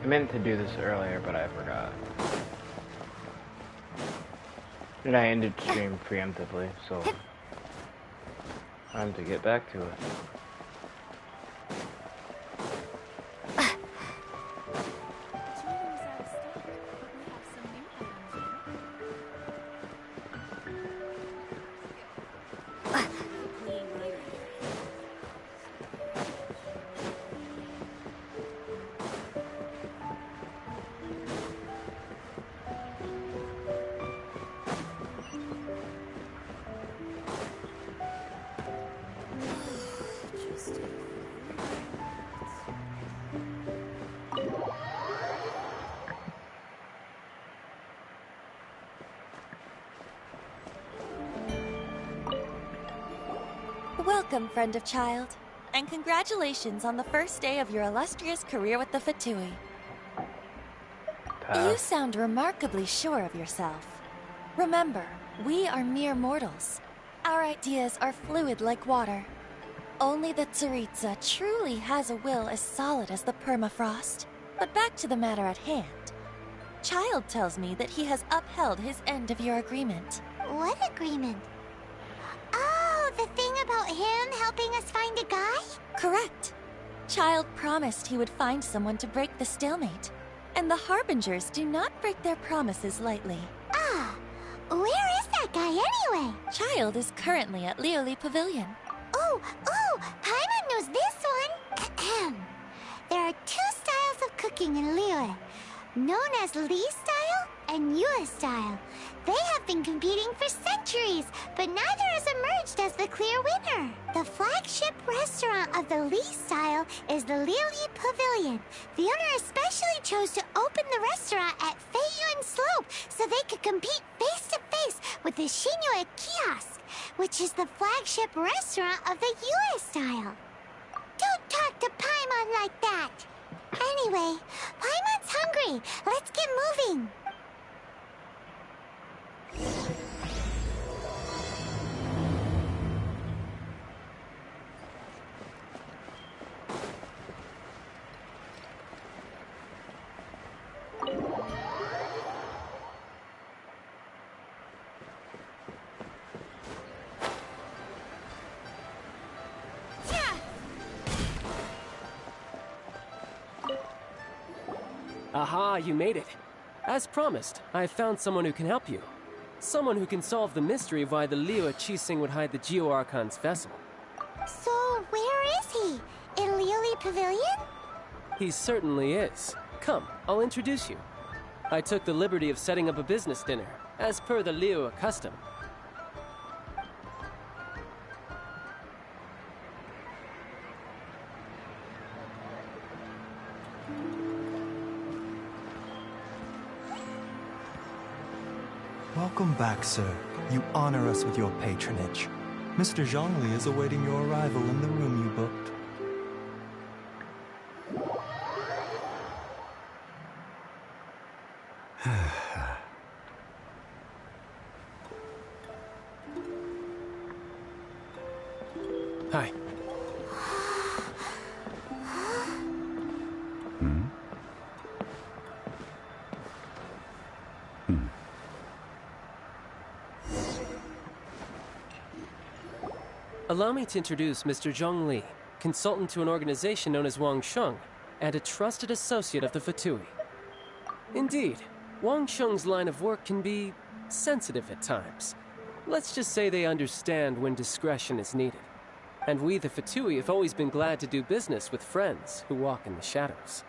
I meant to do this earlier, but I forgot. And I ended stream preemptively, so time to get back to it. Welcome, friend of child, and congratulations on the first day of your illustrious career with the Fatui. You sound remarkably sure of yourself. Remember, we are mere mortals. Our ideas are fluid like water. Only the Tsaritsa truly has a will as solid as the permafrost. But back to the matter at hand. Child tells me that he has upheld his end of your agreement. What agreement? Oh, the thing about him helping us find a guy? Correct. Child promised he would find someone to break the stalemate. And the Harbingers do not break their promises lightly. Ah, where is that guy anyway? Child is currently at Lioli Pavilion. Oh, Paimon knows this one. There are two styles of cooking in Lioli, known as Li style and Yue style. They have been competing for centuries, but neither has emerged as the clear winner. The flagship restaurant of the Li style is the Lioli Pavilion. The owner especially chose to open the restaurant at Feiyuan Slope so they could compete face-to-face with the Shinyue Kiosk, which is the flagship restaurant of the Yue style. Don't talk to Paimon like that. Anyway, Paimon's hungry. Let's get moving. Aha, you made it. As promised, I have found someone who can help you. Someone who can solve the mystery of why the Leo Chising would hide the Geo-Archon's vessel. So, where is he? In Lioli Pavilion? He certainly is. Come, I'll introduce you. I took the liberty of setting up a business dinner, as per the Leo custom. Welcome back, sir. You honor us with your patronage. Mr. Zhongli is awaiting your arrival in the room you booked. Hi. Allow me to introduce Mr. Zhong Li, consultant to an organization known as Wang Sheng, and a trusted associate of the Fatui. Indeed, Wang Sheng's line of work can be sensitive at times. Let's just say they understand when discretion is needed. And we, the Fatui, have always been glad to do business with friends who walk in the shadows.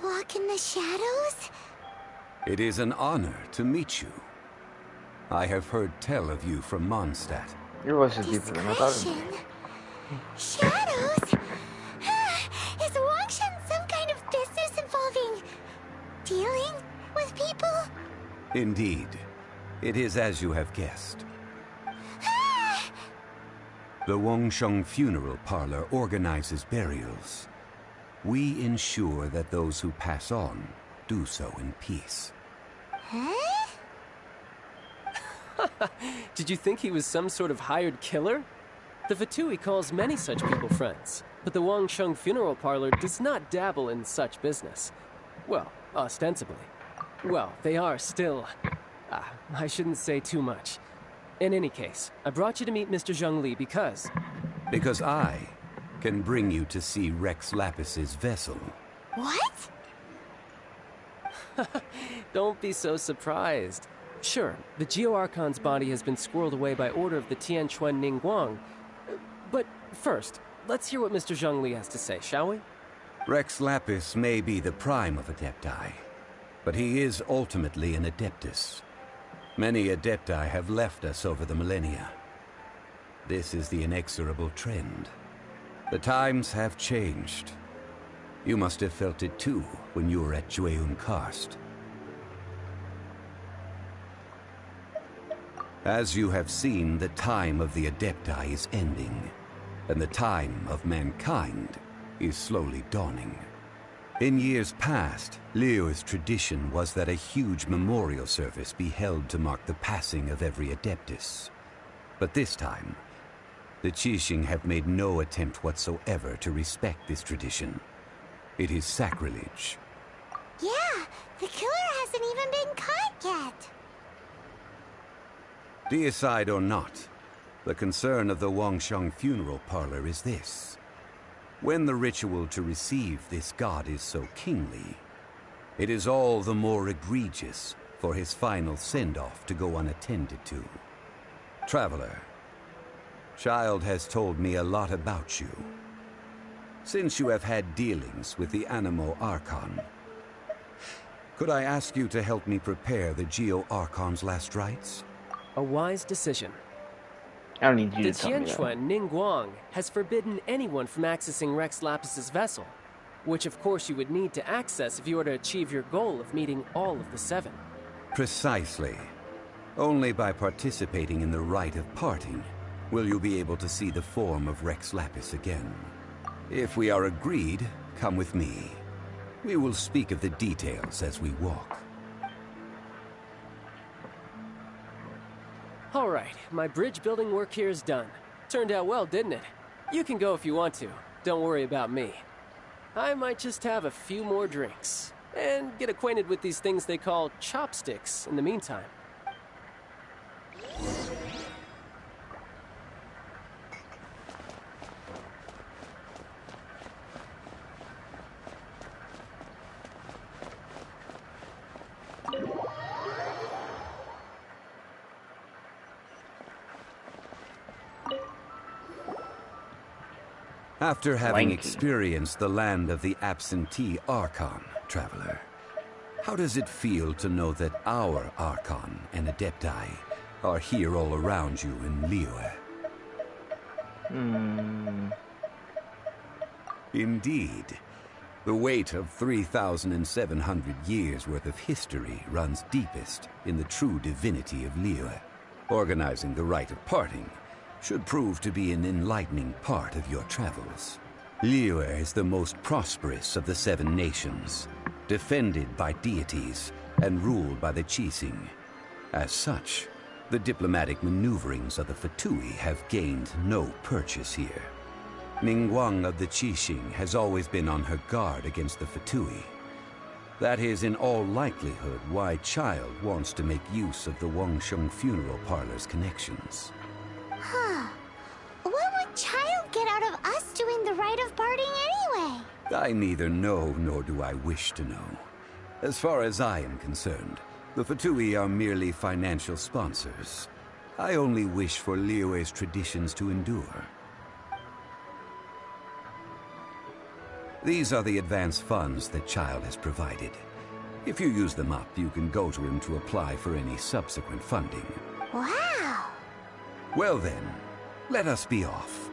Walk in the shadows? It is an honor to meet you. I have heard tell of you from Mondstadt. Your voice is deeper than I thought it Discretion? Shadows? Is Wang Shen some kind of business involving dealing with people? Indeed. It is as you have guessed. The Wangsheng Funeral Parlor organizes burials. We ensure that those who pass on do so in peace. Huh? Did you think he was some sort of hired killer? The Fatui calls many such people friends. but the Wang Sheng Funeral Parlor does not dabble in such business. Well, ostensibly. Well, they are still... I shouldn't say too much. In any case, I brought you to meet Mr. Zhongli because... Because I can bring you to see Rex Lapis's vessel. What? Don't be so surprised. Sure, the Geo-Archon's body has been squirreled away by order of the Tianquan Ningguang. But first, let's hear what Mr. Zhongli has to say, shall we? Rex Lapis may be the prime of Adepti, but he is ultimately an Adeptus. Many Adepti have left us over the millennia. This is the inexorable trend. The times have changed. You must have felt it too when you were at Jueyun Karst. As you have seen, the time of the Adepti is ending, and the time of mankind is slowly dawning. In years past, Liyue's tradition was that a huge memorial service be held to mark the passing of every Adeptus. But this time, the Qixing have made no attempt whatsoever to respect this tradition. It is sacrilege. Yeah, the killer hasn't even been caught yet. Deicide or not, the concern of the Wangsheng Funeral Parlor is this. When the ritual to receive this god is so kingly, it is all the more egregious for his final send-off to go unattended to. Traveler, Child has told me a lot about you. Since you have had dealings with the Animo Archon, could I ask you to help me prepare the Geo-Archon's last rites? A wise decision. I don't need you The to tell me that. Tianquan Ningguang has forbidden anyone from accessing Rex Lapis's vessel, which of course you would need to access if you were to achieve your goal of meeting all of the seven. Precisely. Only by participating in the rite of parting will you be able to see the form of Rex Lapis again. If we are agreed, come with me. We will speak of the details as we walk. All right, my bridge building work here is done. Turned out well, didn't it? You can go if you want to. Don't worry about me. I might just have a few more drinks and get acquainted with these things they call chopsticks in the meantime. After having Lanky. experienced the land of the absentee Archon, Traveler, how does it feel to know that our Archon and Adepti are here all around you in Liyue? Indeed. The weight of 3,700 years' worth of history runs deepest in the true divinity of Liyue. Organizing the rite of parting should prove to be an enlightening part of your travels. Liyue is the most prosperous of the seven nations, defended by deities and ruled by the Qixing. As such, the diplomatic maneuverings of the Fatui have gained no purchase here. Ningguang of the Qixing has always been on her guard against the Fatui. That is in all likelihood why Child wants to make use of the Wangsheng Funeral Parlor's connections. Huh. What would Child get out of us doing the rite of parting anyway? I neither know nor do I wish to know. As far as I am concerned, the Fatui are merely financial sponsors. I only wish for Liyue's traditions to endure. These are the advance funds that Child has provided. If you use them up, you can go to him to apply for any subsequent funding. Wow. Well then, let us be off.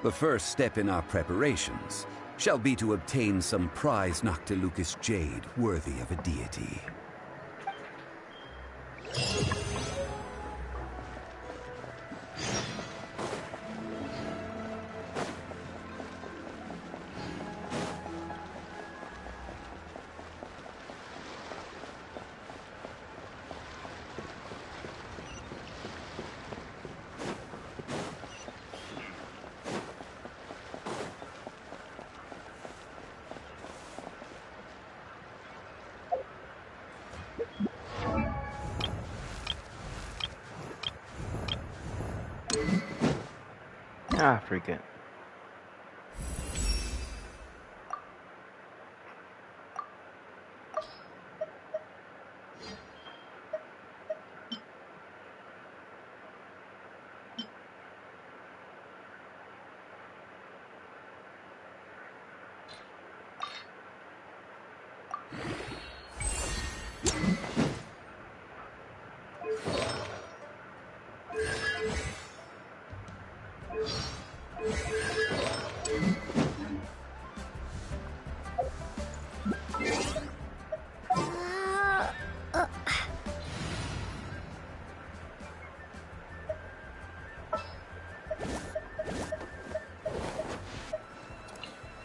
The first step in our preparations shall be to obtain some prize Noctilucus jade worthy of a deity. Ah, freak it.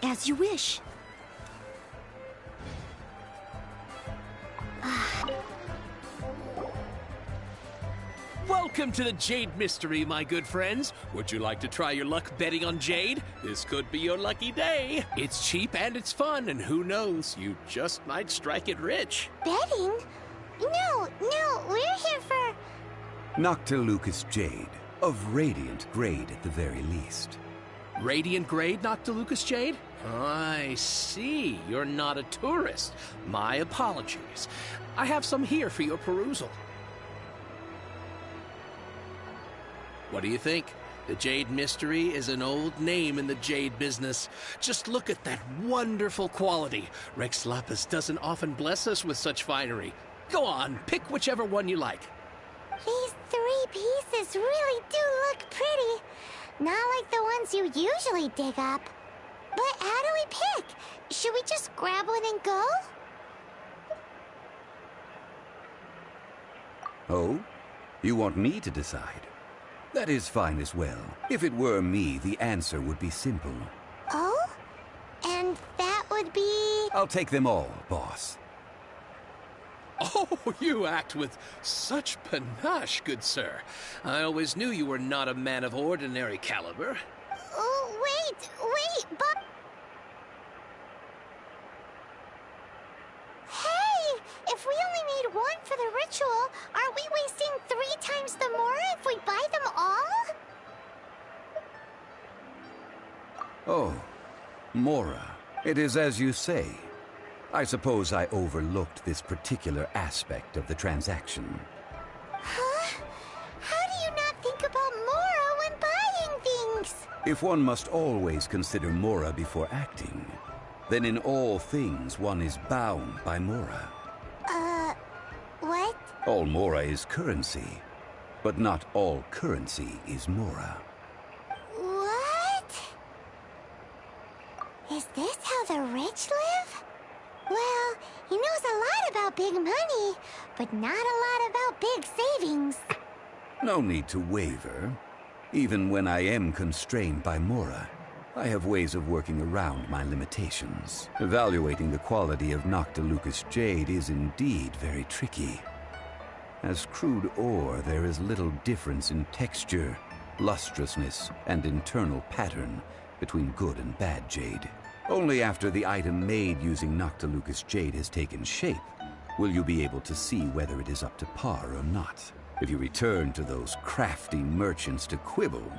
As you wish. Welcome to the Jade Mystery, my good friends. Would you like to try your luck betting on Jade? This could be your lucky day. It's cheap and it's fun, and who knows, you just might strike it rich. Betting? No, we're here for... Noctilucous Jade, of radiant grade at the very least. Radiant grade, Noctilucous Jade? I see. You're not a tourist. My apologies. I have some here for your perusal. What do you think? The Jade Mystery is an old name in the jade business. Just look at that wonderful quality. Rex Lapis doesn't often bless us with such finery. Go on, pick whichever one you like. These 3 pieces really do look pretty. Not like the ones you usually dig up. But how do we pick? Should we just grab one and go? Oh? You want me to decide? That is fine as well. If it were me, the answer would be simple. Oh? And that would be... I'll take them all, boss. Oh, you act with such panache, good sir. I always knew you were not a man of ordinary caliber. Oh, wait, but... Hey! If we only need one for the ritual, aren't we wasting 3 times the Mora if we buy them all? Oh, Mora. It is as you say. I suppose I overlooked this particular aspect of the transaction. Huh? How do you not think about Mora when buying things? If one must always consider Mora before acting, then in all things one is bound by Mora. What? All Mora is currency, but not all currency is Mora. What? Is this how the rich live? Well, he knows a lot about big money, but not a lot about big savings. No need to waver. Even when I am constrained by Mora, I have ways of working around my limitations. Evaluating the quality of Noctilucous Jade is indeed very tricky. As crude ore, there is little difference in texture, lustrousness, and internal pattern between good and bad jade. Only after the item made using Noctilucous Jade has taken shape will you be able to see whether it is up to par or not. If you return to those crafty merchants to quibble,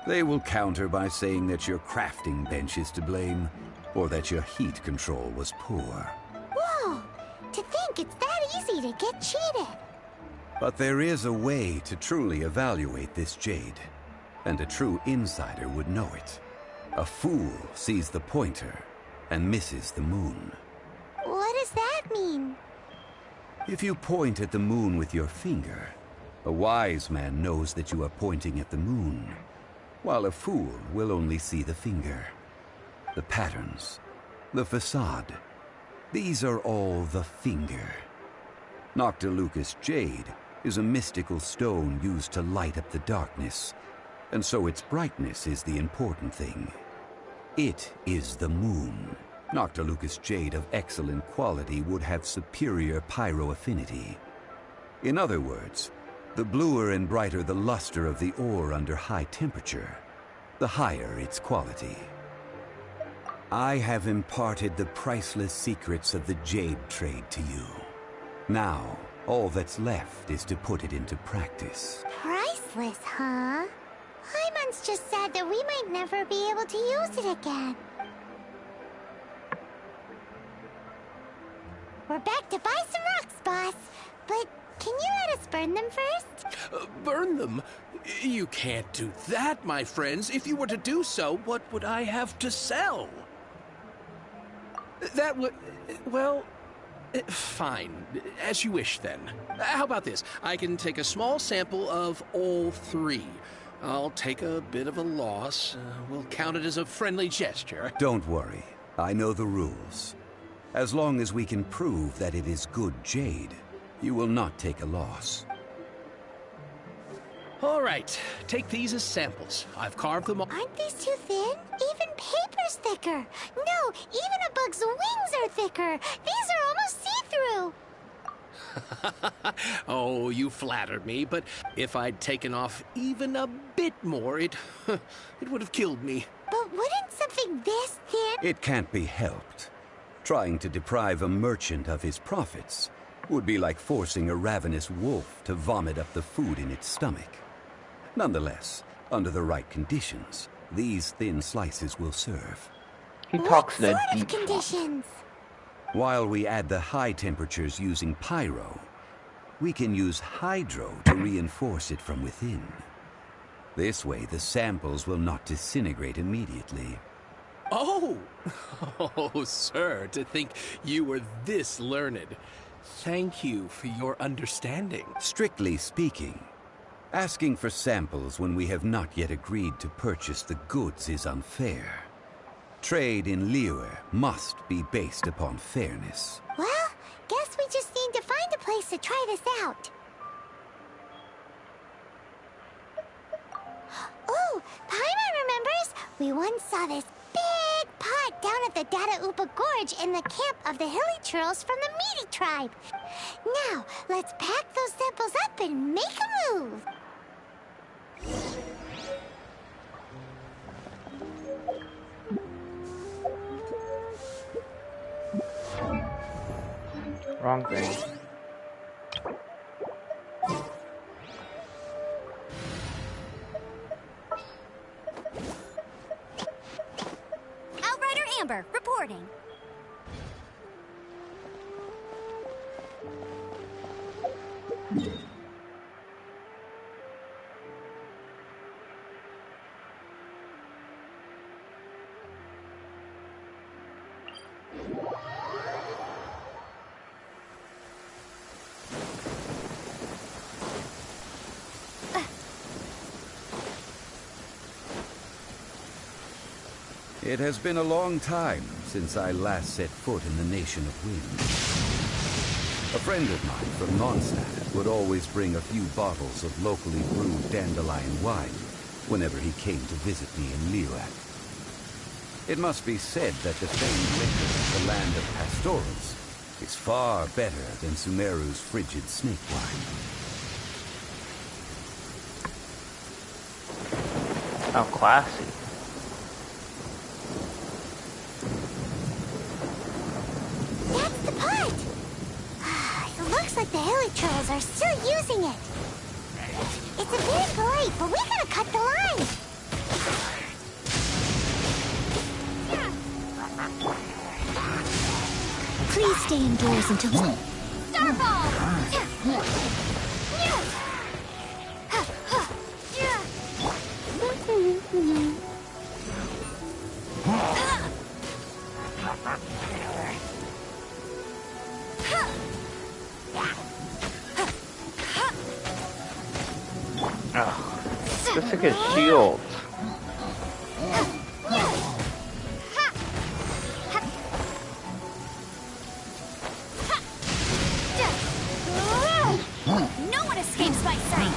they will counter by saying that your crafting bench is to blame, or that your heat control was poor. Whoa! To think it's that easy to get cheated. But there is a way to truly evaluate this jade, and a true insider would know it. A fool sees the pointer and misses the moon. What does that mean? If you point at the moon with your finger, a wise man knows that you are pointing at the moon, while a fool will only see the finger. The patterns, the facade, these are all the finger. Noctilucous Jade is a mystical stone used to light up the darkness, and so its brightness is the important thing. It is the moon. Noctilucous Jade of excellent quality would have superior pyroaffinity. In other words, the bluer and brighter the luster of the ore under high temperature, the higher its quality. I have imparted the priceless secrets of the jade trade to you. Now, all that's left is to put it into practice. Priceless, huh? Paimon's just sad that we might never be able to use it again. We're back to buy some rocks, boss. But can you let us burn them first? Burn them? You can't do that, my friends. If you were to do so, what would I have to sell? That would... well... fine. As you wish, then. How about this? I can take a small sample of all three. I'll take a bit of a loss. We'll count it as a friendly gesture. Don't worry. I know the rules. As long as we can prove that it is good jade, you will not take a loss. All right. Take these as samples. I've carved them all... Aren't these too thin? Even paper's thicker. No, even a bug's wings are thicker. These are almost see-through. Oh, you flatter me, but if I'd taken off even a bit more, it would have killed me. But wouldn't something this thin... It can't be helped. Trying to deprive a merchant of his profits would be like forcing a ravenous wolf to vomit up the food in its stomach. Nonetheless, under the right conditions, these thin slices will serve. He talks What in a sort of deep conditions? While we add the high temperatures using pyro, we can use hydro to reinforce it from within. This way, the samples will not disintegrate immediately. Oh! Oh, sir, to think you were this learned. Thank you for your understanding. Strictly speaking, asking for samples when we have not yet agreed to purchase the goods is unfair. Trade in Liyue must be based upon fairness. Well, guess we just need to find a place to try this out. Oh, Paimon remembers! We once saw this big pot down at the Data Upa Gorge in the camp of the Hilly Churls from the Meaty tribe. Now, let's pack those samples up and make a move. wrong thing. Outrider Amber, reporting. It has been a long time since I last set foot in the Nation of Wind. A friend of mine from Mondstadt would always bring a few bottles of locally brewed dandelion wine whenever he came to visit me in Liyue. It must be said that the famed liquor of the land of pastorals is far better than Sumeru's frigid snake wine. How classy. That's the part! It looks like the Hilly Trolls are still using it. It's a bit late, but we gotta cut the line. Please stay indoors until... Oh, looks like a shield. No one escapes my sight.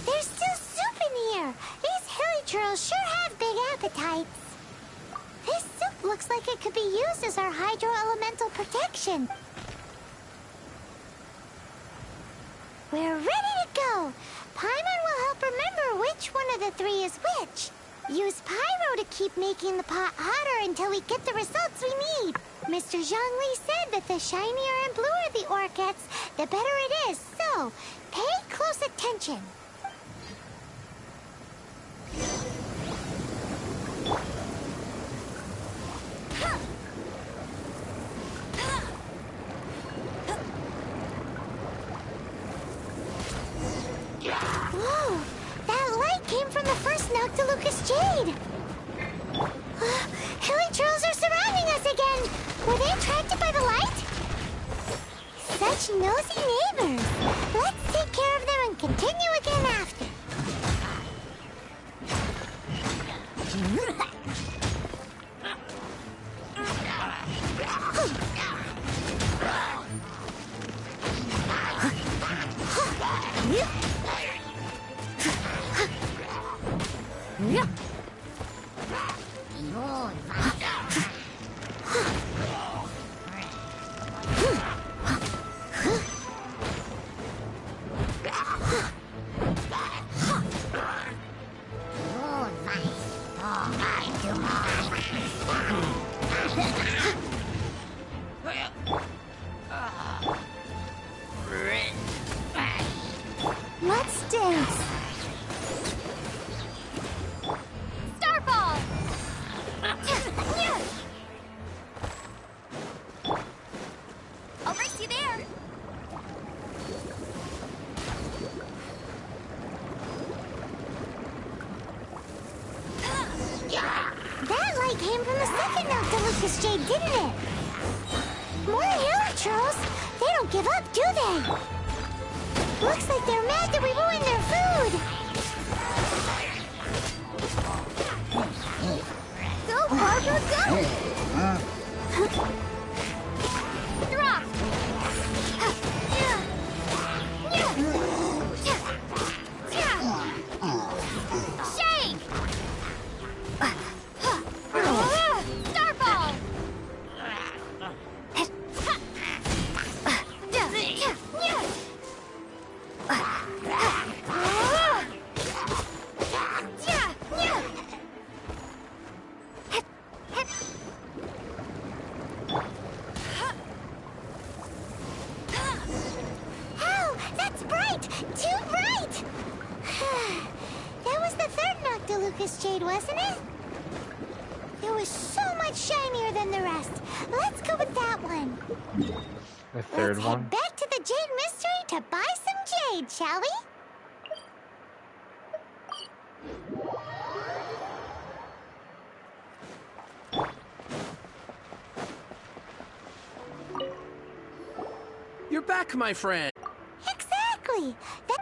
There's still soup in here. These Hilly Trolls sure have big appetites. This soup Looks like it could be used as our hydro-elemental protection. We're ready to go! Paimon will help remember which one of the three is which. Use pyro to keep making the pot hotter until we get the results we need. Mr. Zhongli said that the shinier and bluer the ore gets, the better it is. So, pay close attention. Whoa! That light came from the first Noctilucous Jade! Hilly trolls are surrounding us again! Were they attracted by the light? Such nosy neighbors! Let's take care of them and continue again after. Let's dance. Starball! I'll race you there. That light came from the second Noctilucous Jade, didn't it? More Helitrolls? They don't give up, do they? Looks like they're mad that we ruined their food. Go, Barbara, go! Drop! Shake! Starball! Oh, that's bright! Too bright! That was the third Noctilucous Jade, wasn't it? It was so much shinier than the rest. Let's go with that one. The third Let's one? head back to the Jade Mystery to buy some jade, shall we? You're back, my friend. Exactly.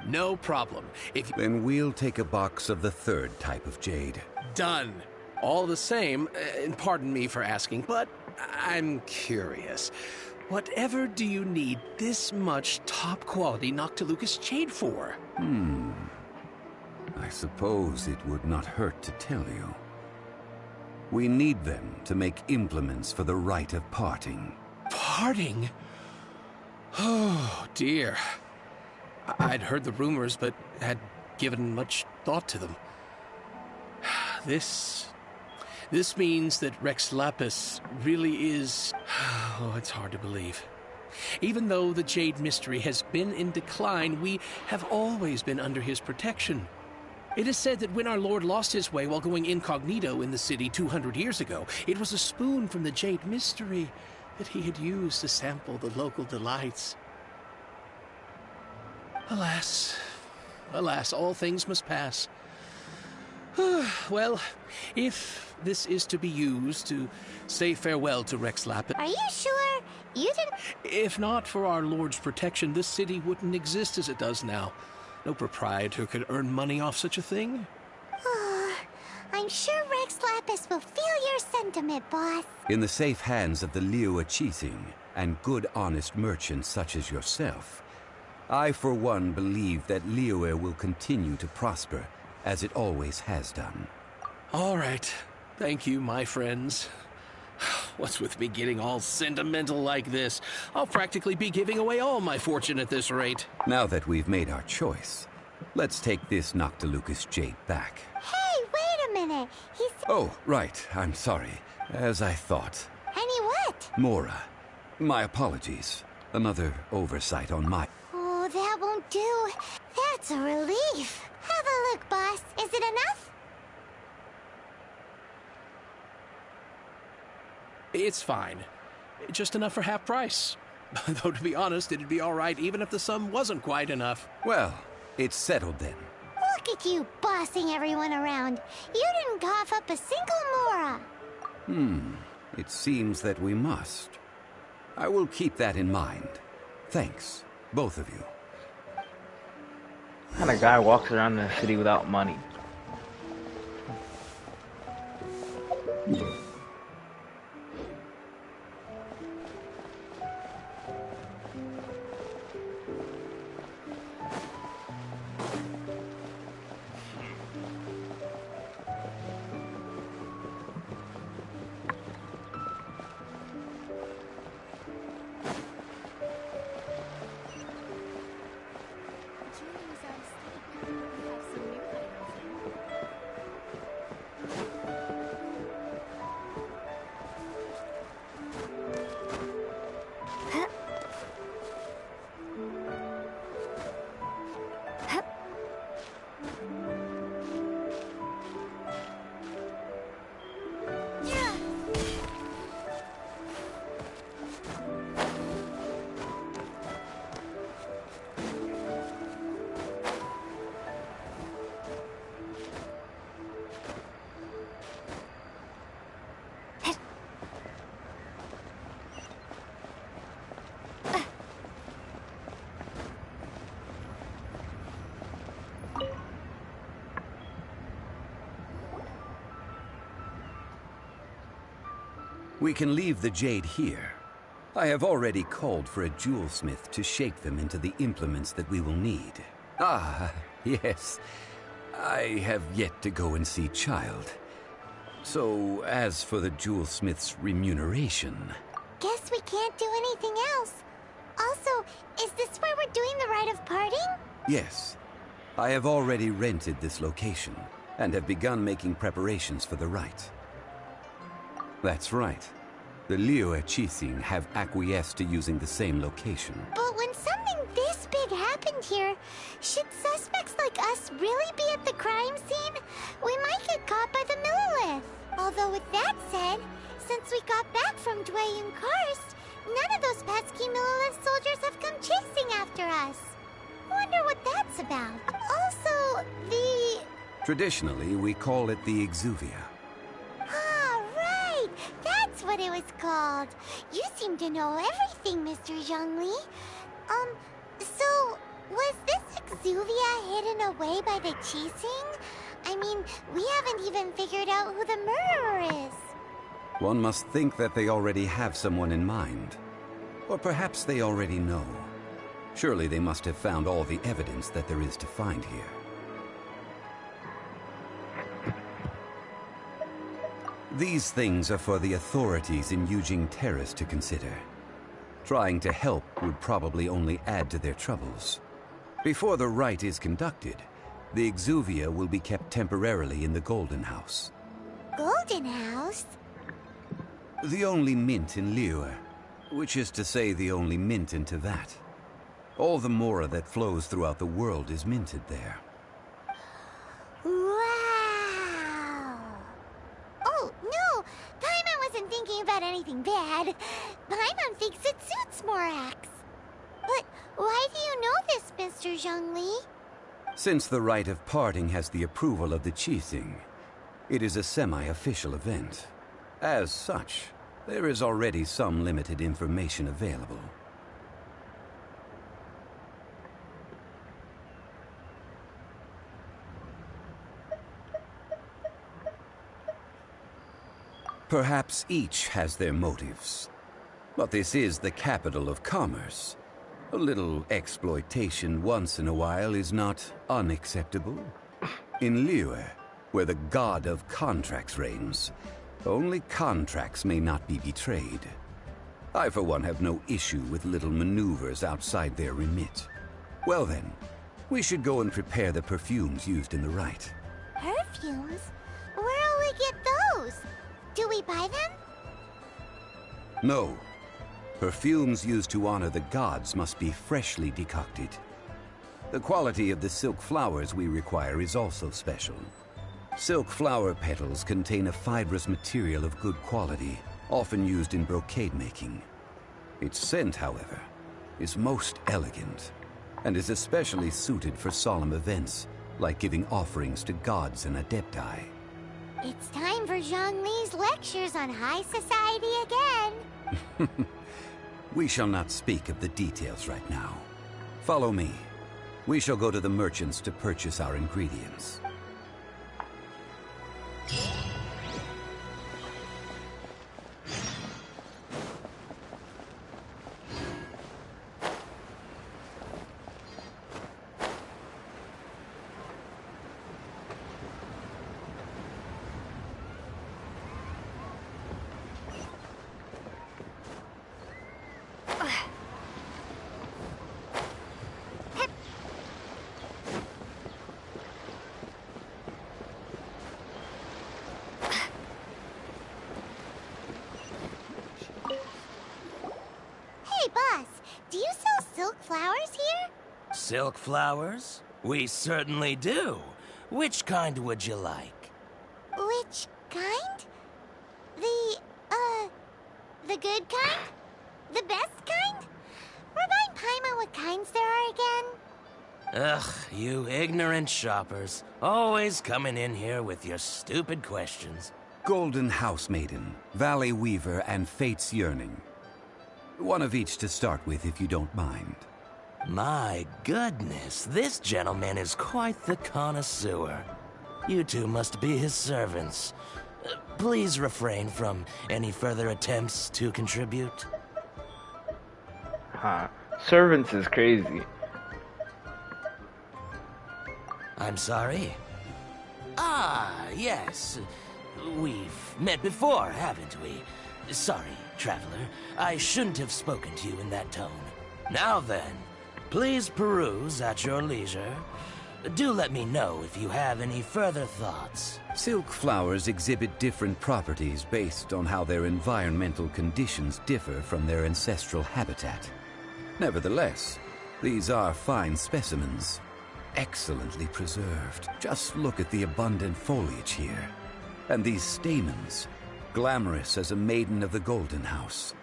No problem. If you... Then we'll take a box of the third type of jade. Done. All the same, and pardon me for asking, but I'm curious. Whatever do you need this much top-quality Noctilucous Jade for? I suppose it would not hurt to tell you. We need them to make implements for the rite of parting. Parting? Oh, dear. I'd heard the rumors, but had given much thought to them. This means that Rex Lapis really is... Oh, it's hard to believe. Even though the Jade Mystery has been in decline, we have always been under his protection. It is said that when our Lord lost his way while going incognito in the city 200 years ago, it was a spoon from the Jade Mystery that he had used to sample the local delights. Alas, alas, all things must pass. Well, if this is to be used to say farewell to Rex Lapis... Are you sure? You didn't... If not for our Lord's protection, this city wouldn't exist as it does now. No proprietor could earn money off such a thing. I'm sure Rex Lapis will feel your sentiment, boss. In the safe hands of the Liyue Qixing and good honest merchants such as yourself, I for one believe that Liyue will continue to prosper as it always has done. All right. Thank you, my friends. What's with me getting all sentimental like this? I'll practically be giving away all my fortune at this rate. Now that we've made our choice, let's take this Noctilucous jade back. Hey, wait a minute. He's... Oh, right. I'm sorry. As I thought. Any what? Mora. My apologies. Another oversight on my... Oh, that won't do. That's a relief. Have a look, boss. Is it enough? It's fine. Just enough for half price. Though, to be honest, it'd be all right even if the sum wasn't quite enough. Well, it's settled then. Look at you bossing everyone around. You didn't cough up a single Mora. It seems that we must. I will keep that in mind. Thanks, both of you. What kind of guy walks around the city without money? We can leave the jade here. I have already called for a jewelsmith to shape them into the implements that we will need. Ah, yes. I have yet to go and see Child. So, as for the jewelsmith's remuneration... Guess we can't do anything else. Also, is this where we're doing the rite of parting? Yes. I have already rented this location, and have begun making preparations for the rite. That's right. The Liyue Qixing have acquiesced to using the same location. But when something this big happened here, should suspects like us really be at the crime scene? We might get caught by the Millilith. Although with that said, since we got back from Dwayne Karst, none of those pesky Millilith soldiers have come chasing after us. Wonder what that's about. Also, the... Traditionally, we call it the Exuvia. That's what it was called. You seem to know everything, Mr. Zhongli. So, was this Exuvia hidden away by the Qixing? I mean, we haven't even figured out who the murderer is. One must think that they already have someone in mind. Or perhaps they already know. Surely they must have found all the evidence that there is to find here. These things are for the authorities in Yujing Terrace to consider. Trying to help would probably only add to their troubles. Before the rite is conducted, the Exuvia will be kept temporarily in the Golden House. Golden House? The only mint in Liyue, which is to say the only mint in Teyvat. All the Mora that flows throughout the world is minted there. Wow! Oh, no! Paimon wasn't thinking about anything bad. Paimon thinks it suits Morax. But why do you know this, Mr. Zhongli? Since the rite of parting has the approval of the Qixing, it is a semi-official event. As such, there is already some limited information available. Perhaps each has their motives. But this is the capital of commerce. A little exploitation once in a while is not unacceptable. In Liyue, where the god of contracts reigns, Only contracts may not be betrayed. I, for one, have no issue with little maneuvers outside their remit. Well then, we should go and prepare the perfumes used in the rite. Perfumes? Where'll we get those? Do we buy them? No. Perfumes used to honor the gods must be freshly decocted. The quality of the silk flowers we require is also special. Silk flower petals contain a fibrous material of good quality, often used in brocade making. Its scent, however, is most elegant, and is especially suited for solemn events, like giving offerings to gods and adepti. It's time for Zhongli's lectures on high society again. We shall not speak of the details right now. Follow me. We shall go to the merchants to purchase our ingredients. Hey, boss, do you sell silk flowers here? Silk flowers? We certainly do. Which kind would you like? Which kind? The good kind? The best kind? Remind Paimon what kinds there are again. Ugh, you ignorant shoppers. Always coming in here with your stupid questions. Golden House Maiden, Valley Weaver, and Fate's Yearning. One of each to start with, if you don't mind. My goodness, this gentleman is quite the connoisseur. You two must be his servants. Please refrain from any further attempts to contribute. Huh. Servants is crazy. I'm sorry? Ah, yes. We've met before, haven't we? Sorry, traveler. I shouldn't have spoken to you in that tone. Now then, please peruse at your leisure. Do let me know if you have any further thoughts. Silk flowers exhibit different properties based on how their environmental conditions differ from their ancestral habitat. Nevertheless, these are fine specimens, excellently preserved. Just look at the abundant foliage here. And these stamens, glamorous as a maiden of the Golden House.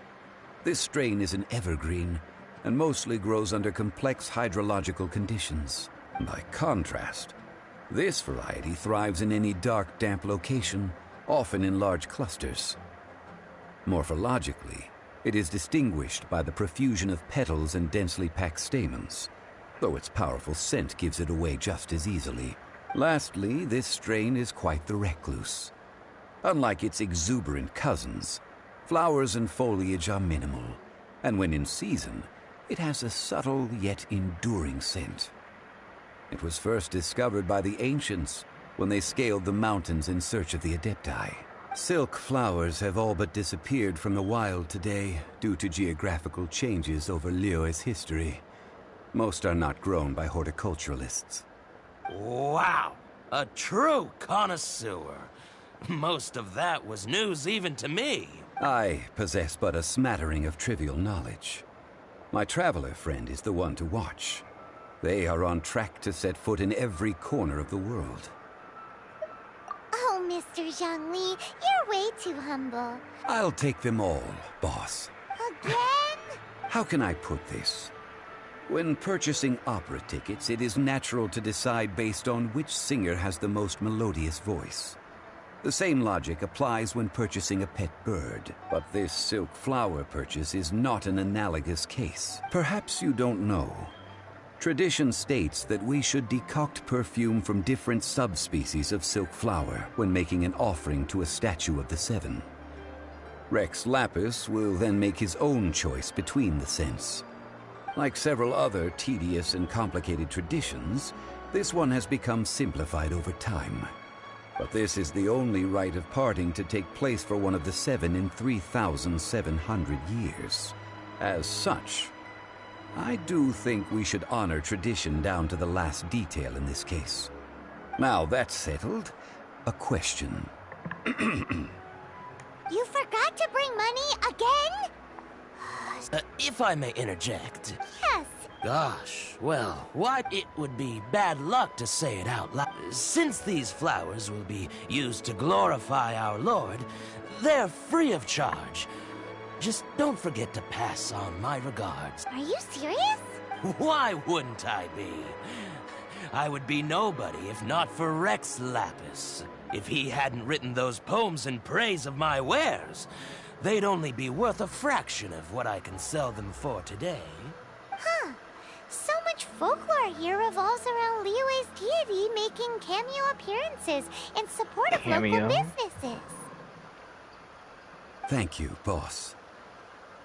This strain is an evergreen, and mostly grows under complex hydrological conditions. By contrast, this variety thrives in any dark, damp location, often in large clusters. Morphologically, it is distinguished by the profusion of petals and densely packed stamens, though its powerful scent gives it away just as easily. Lastly, this strain is quite the recluse. Unlike its exuberant cousins, flowers and foliage are minimal, and when in season, it has a subtle yet enduring scent. It was first discovered by the ancients when they scaled the mountains in search of the adepti. Silk flowers have all but disappeared from the wild today due to geographical changes over Liyue's history. Most are not grown by horticulturalists. Wow! A true connoisseur. Most of that was news even to me. I possess but a smattering of trivial knowledge. My traveler friend is the one to watch. They are on track to set foot in every corner of the world. Oh, Mr. Zhongli, you're way too humble. I'll take them all, boss. Again? How can I put this? When purchasing opera tickets, it is natural to decide based on which singer has the most melodious voice. The same logic applies when purchasing a pet bird, but this silk flower purchase is not an analogous case. Perhaps you don't know. Tradition states that we should decoct perfume from different subspecies of silk flower when making an offering to a statue of the Seven. Rex Lapis will then make his own choice between the scents. Like several other tedious and complicated traditions, this one has become simplified over time. But this is the only rite of parting to take place for one of the 7 in 3,700 years. As such, I do think we should honor tradition down to the last detail in this case. Now that's settled, a question. You forgot to bring money again? If I may interject. Yes. Gosh, well, why it would be bad luck to say it out loud. Since these flowers will be used to glorify our Lord, they're free of charge. Just don't forget to pass on my regards. Are you serious? Why wouldn't I be? I would be nobody if not for Rex Lapis. If he hadn't written those poems in praise of my wares, they'd only be worth a fraction of what I can sell them for today. Huh. So much folklore here revolves around Liyue's deity making cameo appearances in support of local businesses. Thank you, boss.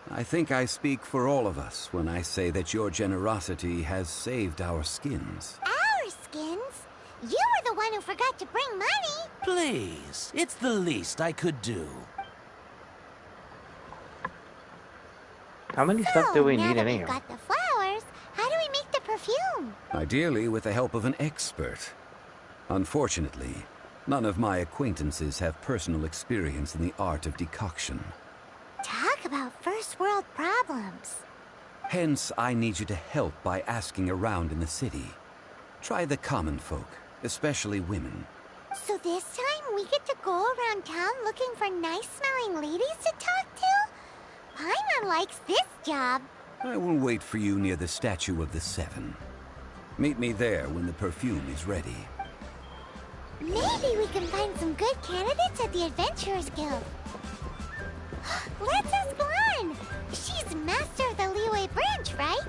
I think I speak for all of us when I say that your generosity has saved our skins. Our skins? You were the one who forgot to bring money. Please, it's the least I could do. How many stuff do we need in We've here? got the flowers. How do we make the perfume? Ideally with the help of an expert. Unfortunately, none of my acquaintances have personal experience in the art of decoction. Talk about first world problems. Hence, I need you to help by asking around in the city. Try the common folk, especially women. So this time we get to go around town looking for nice-smelling ladies to talk to? Paimon likes this job. I will wait for you near the Statue of the Seven. Meet me there when the perfume is ready. Maybe we can find some good candidates at the Adventurers Guild. Let's ask Lan. She's master of the Liyue branch, right?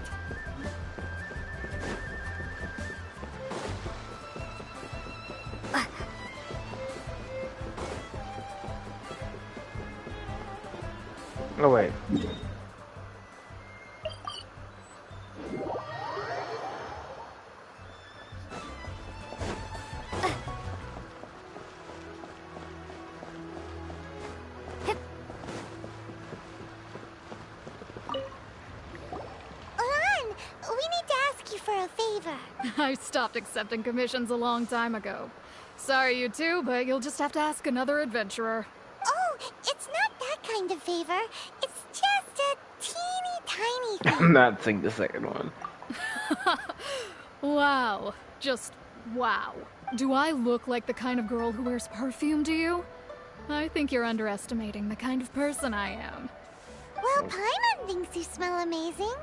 Oh, wait. I stopped accepting commissions a long time ago. Sorry, you two, but you'll just have to ask another adventurer. Oh, it's not that kind of favor. It's just a teeny tiny thing. I'm not saying the second one. Wow. Just wow. Do I look like the kind of girl who wears perfume to you? I think you're underestimating the kind of person I am. Well, Paimon thinks you smell amazing.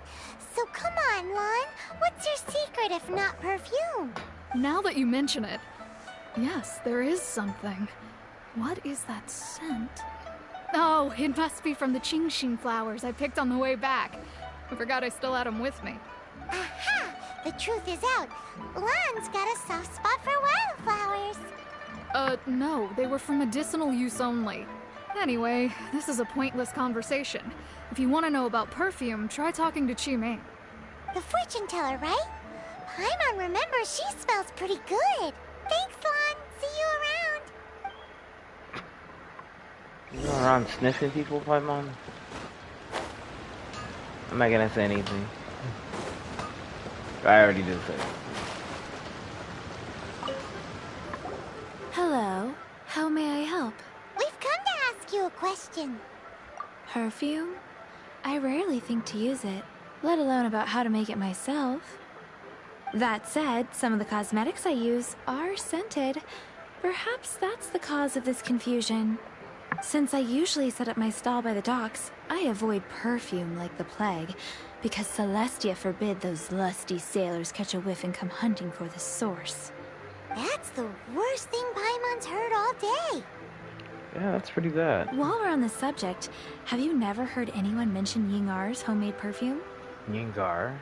So come on, Lan. What's your secret if not perfume? Now that you mention it, yes, there is something. What is that scent? Oh, it must be from the Qingxin flowers I picked on the way back. I forgot I still had them with me. Aha! The truth is out. Lan's got a soft spot for wildflowers. No, they were for medicinal use only. Anyway, this is a pointless conversation. If you want to know about perfume, try talking to Qimei. The fortune teller, right? Paimon remembers she smells pretty good. Thanks, Lan. See you around. You go around sniffing people, Paimon? I'm not gonna say anything. I already did say it. Hello. How may I help? We've come to ask you a question. Perfume? I rarely think to use it, let alone about how to make it myself. That said, some of the cosmetics I use are scented. Perhaps that's the cause of this confusion. Since I usually set up my stall by the docks, I avoid perfume like the plague, because Celestia forbid those lusty sailors catch a whiff and come hunting for the source. That's the worst thing Paimon's heard all day. Yeah, that's pretty bad. While we're on the subject, have you never heard anyone mention Yingar's homemade perfume? Yingar?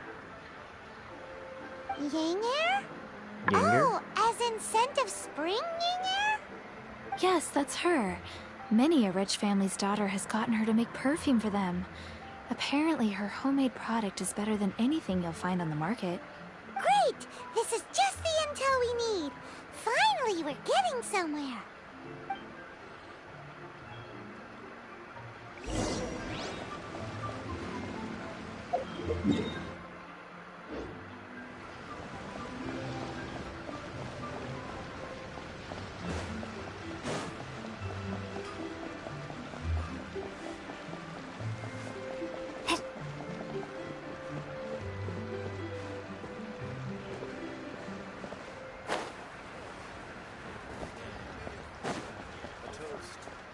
Yinger? Yinger? Oh, as in scent of spring, Yinger? Yes, that's her. Many a rich family's daughter has gotten her to make perfume for them. Apparently, her homemade product is better than anything you'll find on the market. Great! This is just the intel we need. Finally, we're getting somewhere.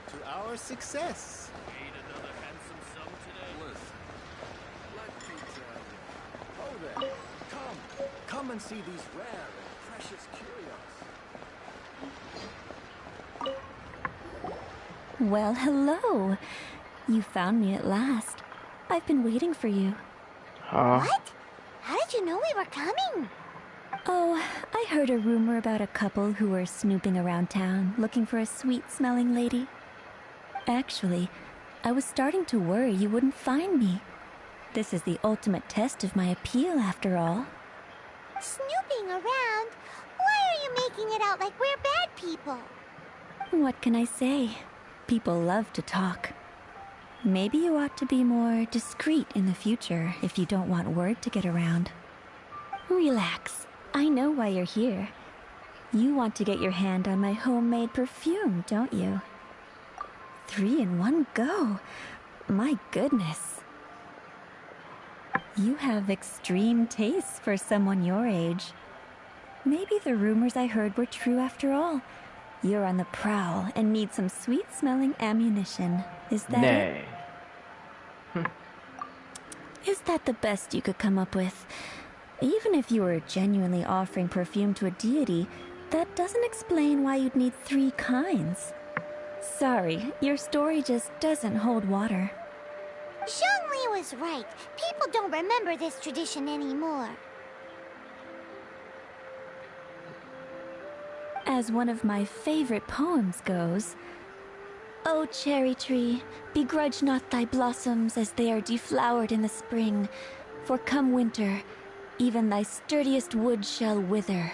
To our success. Made another handsome sum today. Oh there. Come and see these rare and precious curios. Well, hello. You found me at last. I've been waiting for you. What? How did you know we were coming? Oh, I heard a rumor about a couple who were snooping around town looking for a sweet-smelling lady. Actually, I was starting to worry you wouldn't find me. This is the ultimate test of my appeal, after all. Snooping around? Why are you making it out like we're bad people? What can I say? People love to talk. Maybe you ought to be more discreet in the future if you don't want word to get around. Relax. I know why you're here. You want to get your hand on my homemade perfume, don't you? 3 in one go. My goodness. You have extreme tastes for someone your age. Maybe the rumors I heard were true after all. You're on the prowl and need some sweet-smelling ammunition. Is that Nay. it? Is that the best you could come up with? Even if you were genuinely offering perfume to a deity, that doesn't explain why you'd need 3 kinds. Sorry, your story just doesn't hold water. Zhongli was right. People don't remember this tradition anymore. As one of my favorite poems goes, "O cherry tree, begrudge not thy blossoms as they are deflowered in the spring, for come winter, even thy sturdiest wood shall wither."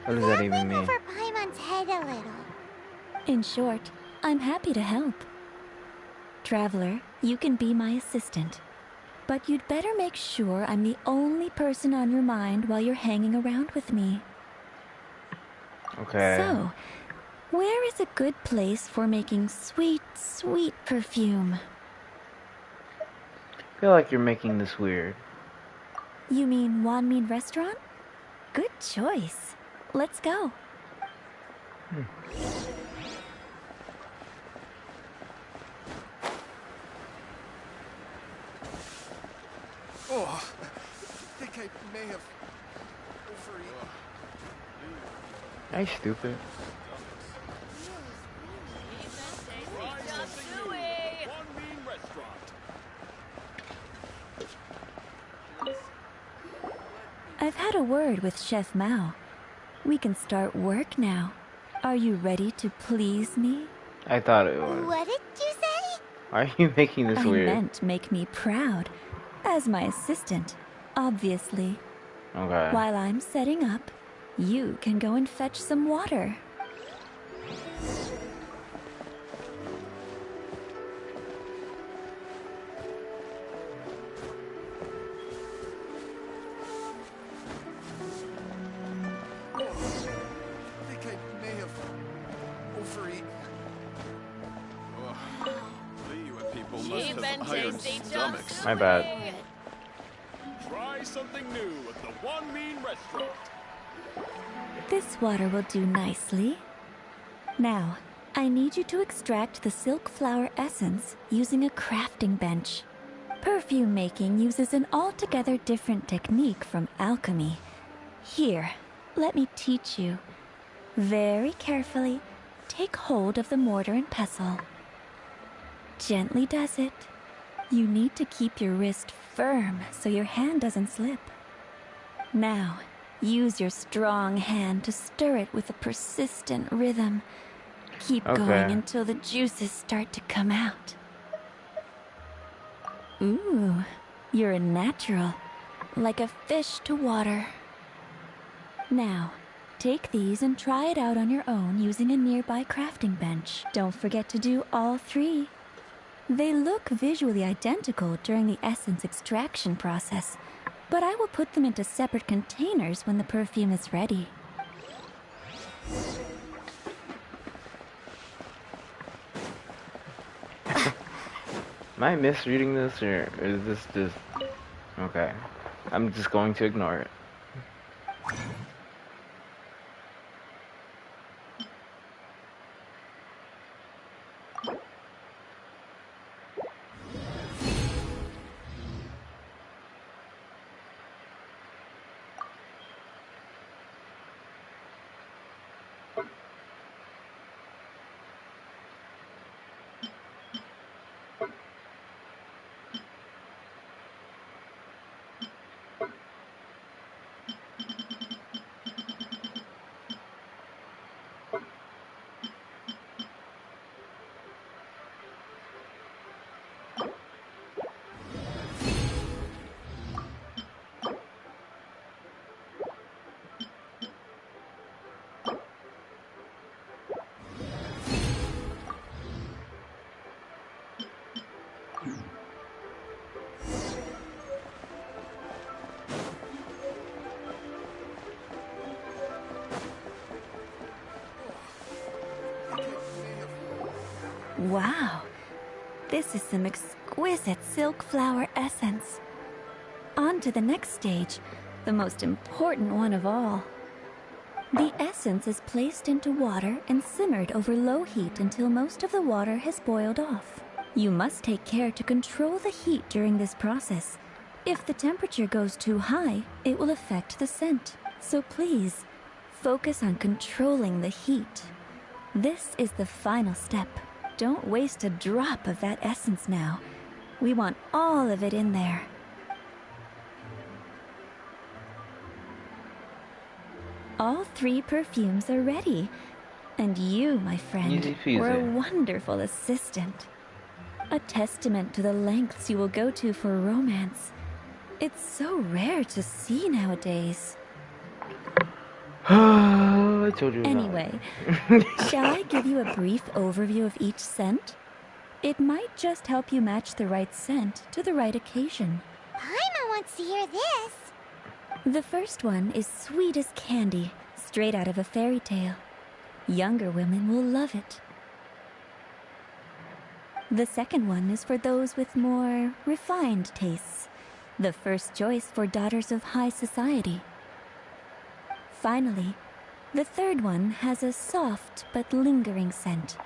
What does that even mean? Over Paimon's head a little. In short, I'm happy to help. Traveler, you can be my assistant. But you'd better make sure I'm the only person on your mind while you're hanging around with me. Okay. So, where is a good place for making sweet, sweet perfume? I feel like you're making this weird. You mean Wanmin Restaurant? Good choice. Let's go. Oh, I think I may have overeaten. Hey, stupid. I've had a word with Chef Mao. We can start work now. Are you ready to please me? I thought it was. What did you say? Why are you making this I weird? meant make me proud. As my assistant, obviously. Okay. While I'm setting up, you can go and fetch some water. I think I may have overeaten. Liyue people must have iron stomachs. My bad. Try something new at the Wanmin Restaurant. This water will do nicely. Now, I need you to extract the silk flower essence using a crafting bench. Perfume making uses an altogether different technique from alchemy. Here, let me teach you. Very carefully, take hold of the mortar and pestle. Gently does it. You need to keep your wrist firm so your hand doesn't slip. Now, use your strong hand to stir it with a persistent rhythm. Keep going until the juices start to come out. Ooh, you're a natural, like a fish to water. Now, Take these and try it out on your own using a nearby crafting bench. Don't forget to do all 3. They look visually identical during the essence extraction process, but I will put them into separate containers when the perfume is ready. Am I misreading this, or is this just... Okay. I'm just going to ignore it. Wow, this is some exquisite silk flower essence. On to the next stage, the most important one of all. The essence is placed into water and simmered over low heat until most of the water has boiled off. You must take care to control the heat during this process. If the temperature goes too high, it will affect the scent. So please, focus on controlling the heat. This is the final step. Don't waste a drop of that essence now. We want all of it in there. All 3 perfumes are ready. And you, my friend, were a wonderful assistant. A testament to the lengths you will go to for romance. It's so rare to see nowadays. I told you. Anyway, shall I give you a brief overview of each scent? It might just help you match the right scent to the right occasion. Paimon wants to hear this. The first one is sweet as candy, straight out of a fairy tale. Younger women will love it. The second one is for those with more refined tastes. The first choice for daughters of high society. Finally, the third one has a soft but lingering scent,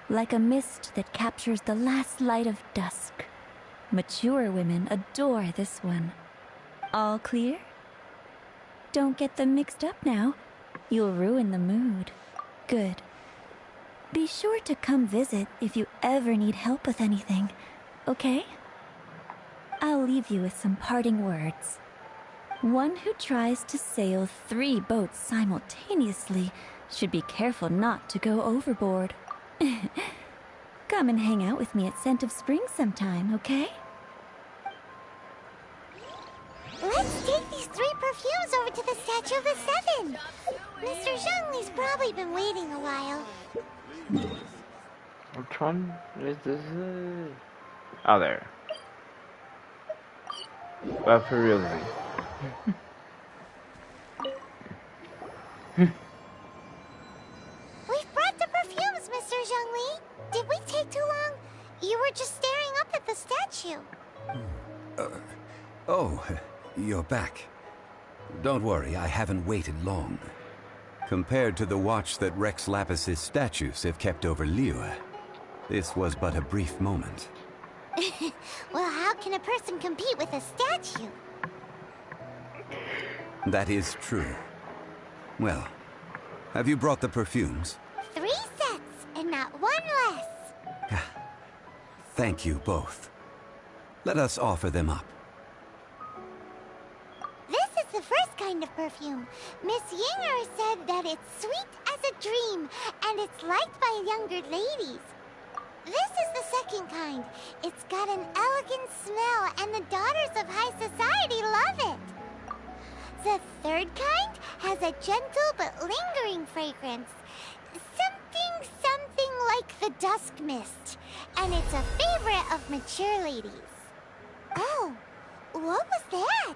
like a mist that captures the last light of dusk. Mature women adore this one. All clear? Don't get them mixed up now. You'll ruin the mood. Good. Be sure to come visit if you ever need help with anything, okay? I'll leave you with some parting words. One who tries to sail 3 boats simultaneously should be careful not to go overboard. Come and hang out with me at Scent of Spring sometime, okay? Let's take these 3 perfumes over to the Statue of the Seven. Mr. Zhongli's probably been waiting a while. Archon? Is this Oh, there. But for real. We've brought the perfumes, Mr. Zhongli. Did we take too long? You were just staring up at the statue. Oh, you're back. Don't worry, I haven't waited long. Compared to the watch that Rex Lapis's statues have kept over Liyue, this was but a brief moment. Well, how can a person compete with a statue? That is true. Well, have you brought the perfumes? 3 sets, and not 1 less. Thank you both. Let us offer them up. This is the first kind of perfume. Miss Yinger said that it's sweet as a dream, and it's liked by younger ladies. This is the second kind. It's got an elegant smell, and the daughters of high society love it. The third kind has a gentle but lingering fragrance. Something like the dusk mist. And it's a favorite of mature ladies. Oh, what was that?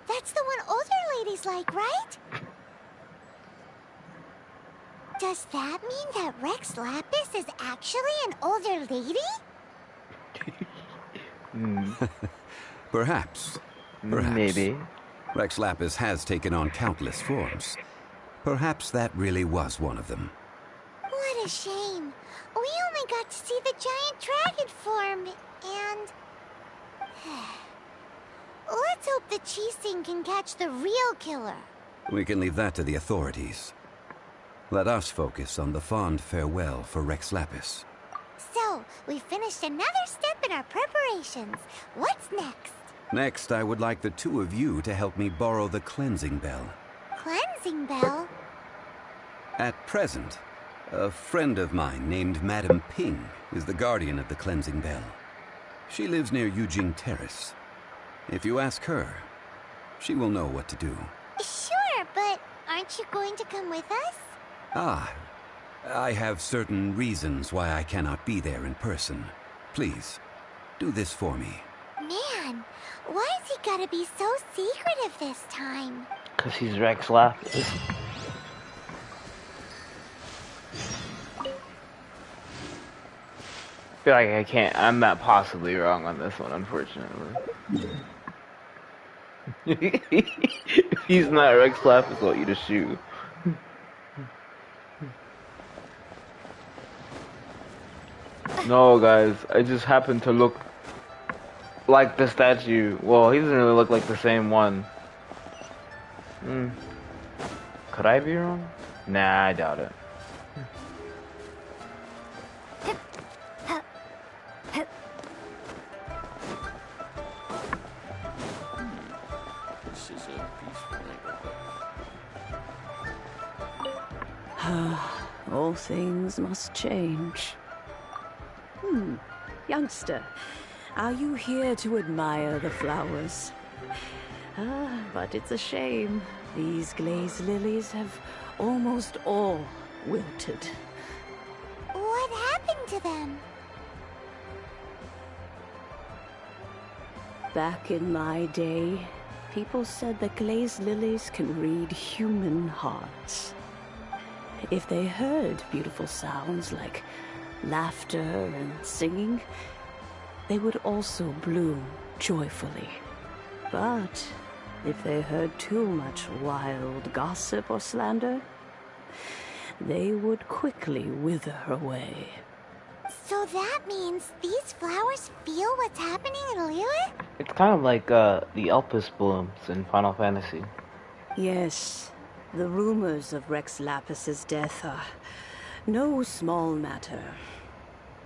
That's the one older ladies like, right? Does that mean that Rex Lapis is actually an older lady? Perhaps. Maybe. Rex Lapis has taken on countless forms. Perhaps that really was one of them. What a shame. We only got to see the giant dragon form, and... Let's hope the Chising can catch the real killer. We can leave that to the authorities. Let us focus on the fond farewell for Rex Lapis. So, we finished another step in our preparations. What's next? Next, I would like the two of you to help me borrow the cleansing bell. Cleansing bell? At present, a friend of mine named Madame Ping is the guardian of the cleansing bell. She lives near Yujing Terrace. If you ask her, she will know what to do. Sure, but aren't you going to come with us? Ah, I have certain reasons why I cannot be there in person. Please, do this for me. Man, why is he gotta be so secretive this time? Because he's Rex Lapis. I feel like I can't. I'm not possibly wrong on this one, unfortunately. If he's not Rex Lapis, I want you to shoot. No, guys, I just happen to look like the statue. Well, he doesn't really look like the same one. Could I be wrong? Nah, I doubt it. This is a peaceful neighborhood. All things must change. Youngster, are you here to admire the flowers? But it's a shame. These glazed lilies have almost all wilted. What happened to them? Back in my day, people said that glazed lilies can read human hearts. If they heard beautiful sounds like laughter and singing, they would also bloom joyfully. But if they heard too much wild gossip or slander, they would quickly wither away. So that means these flowers feel what's happening in Liyue? It's kind of like the Elpis blooms in Final Fantasy. Yes, the rumors of Rex Lapis's death are no small matter.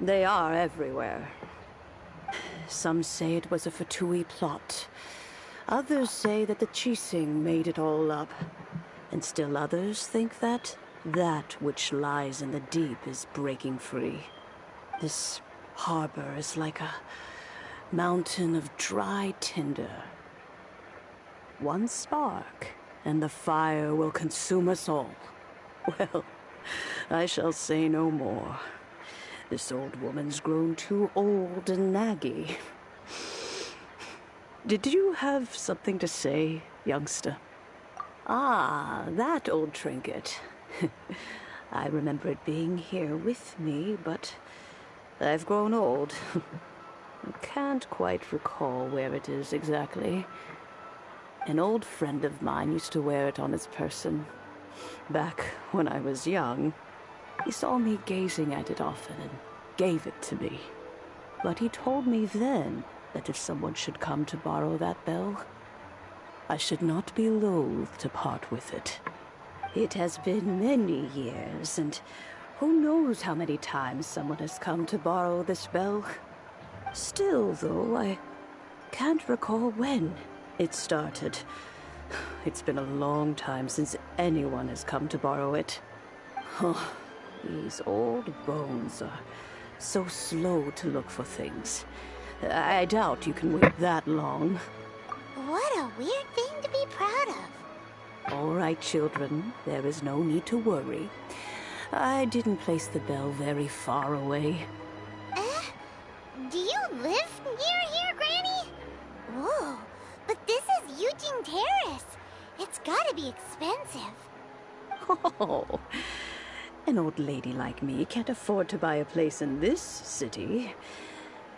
They are everywhere. Some say it was a Fatui plot. Others say that the Chising made it all up. And still others think that which lies in the deep is breaking free. This harbor is like a mountain of dry tinder. One spark, and the fire will consume us all. Well, I shall say no more. This old woman's grown too old and naggy. Did you have something to say, youngster? Ah, that old trinket. I remember it being here with me, but I've grown old. I can't quite recall where it is exactly. An old friend of mine used to wear it on his person. Back when I was young, he saw me gazing at it often and gave it to me. But he told me then that if someone should come to borrow that bell, I should not be loath to part with it. It has been many years, and who knows how many times someone has come to borrow this bell. Still, though, I can't recall when it started. It's been a long time since anyone has come to borrow it. Oh, these old bones are so slow to look for things. I doubt you can wait that long. What a weird thing to be proud of. All right, children, there is no need to worry. I didn't place the bell very far away. Do you live near here, Granny? Whoa, but this is Eugene Terrace. It's gotta be expensive. Oh, an old lady like me can't afford to buy a place in this city.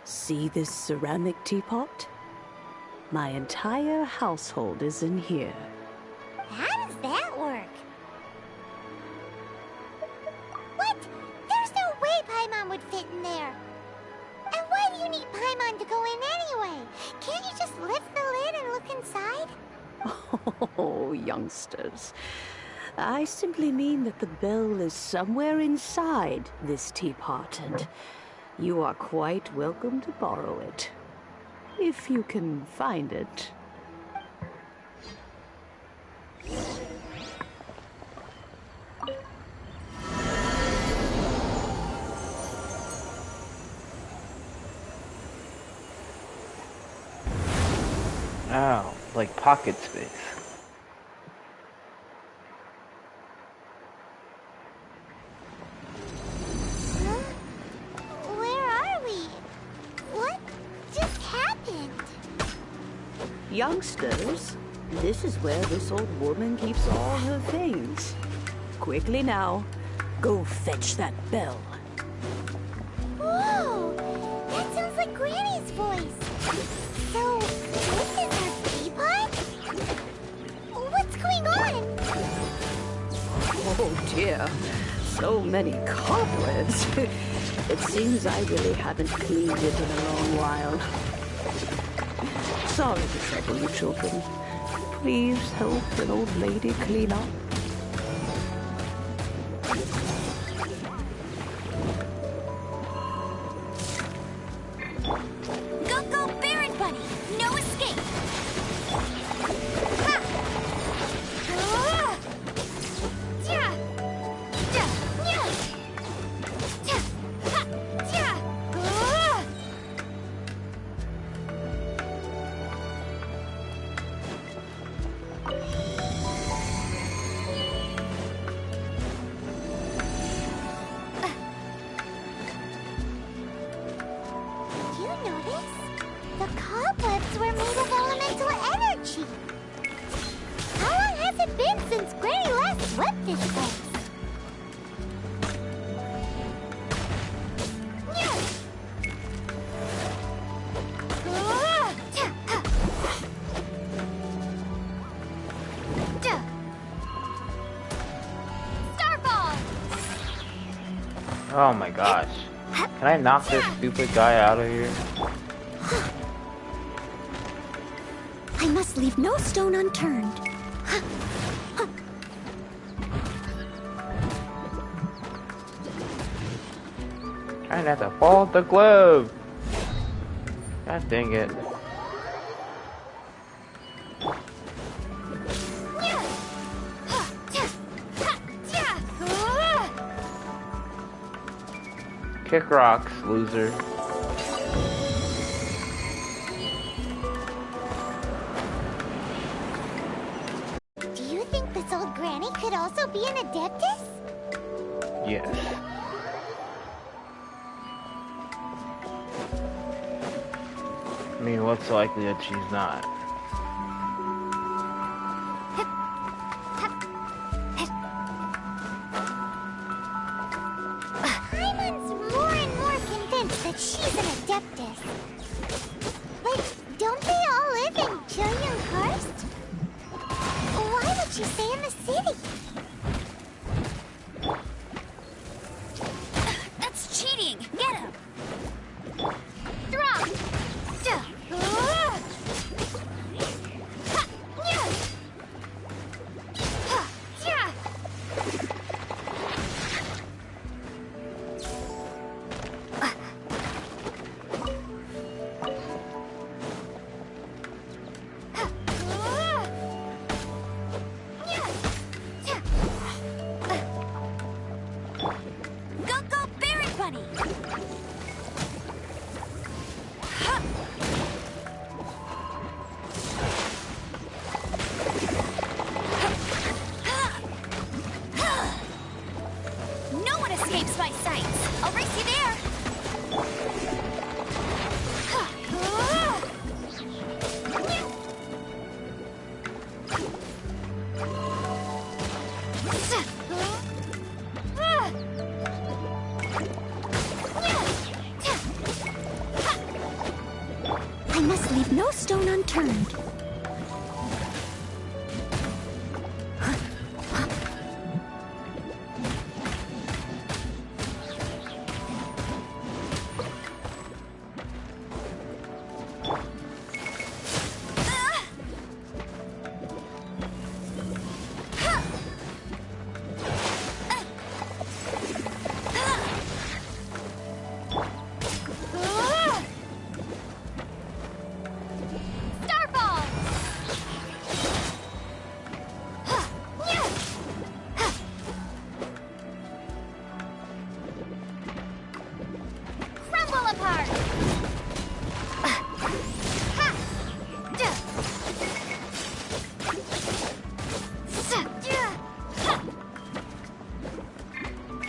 See this ceramic teapot? My entire household is in here. How does that work? What? There's no way Paimon would fit in there. And why do you need Paimon to go in anyway? Can't you just lift the lid and look inside? Oh, youngsters. I simply mean that the bell is somewhere inside this teapot, and you are quite welcome to borrow it. If you can find it. Ow, like pocket space. Where are we? What just happened? Youngsters, this is where this old woman keeps all her things. Quickly now, go fetch that bell. Whoa! That sounds like Granny's voice. So, this is her teapot? What's going on? Oh dear, so many cobwebs. It seems I really haven't cleaned it in a long while. Sorry to trouble you, children. Please help an old lady clean up. Go, go, Baron Bunny! No escape! Ha! Ah! Ja! Ja! Nya! Ja! Ha! Ja! Ah! Did you notice? The cobwebs were made of elemental energy. How long has it been since Granny last swept this place? Nya! Ah! Ja! Ha! Ja! Starfall! Oh my gosh. Can I knock this stupid guy out of here? I must leave no stone unturned. Trying not to fall off the glove. God dang it. Nya! Ha! Ja! Ha! Ja! Ah! Kick rocks, loser. Do you think this old granny could also be an adeptus? Yes. I mean, what's likely that she's not? Paimon's more and more convinced that she's an adeptus. But don't they all live in Junyang Karst? Why would she stay in the city? That's cheating! Get him! Drop! Ja! Ah! Ha! Nya! Ha! Ja! Ha! Ah! Nya! escapes my sights. I'll race you there. I must leave no stone unturned.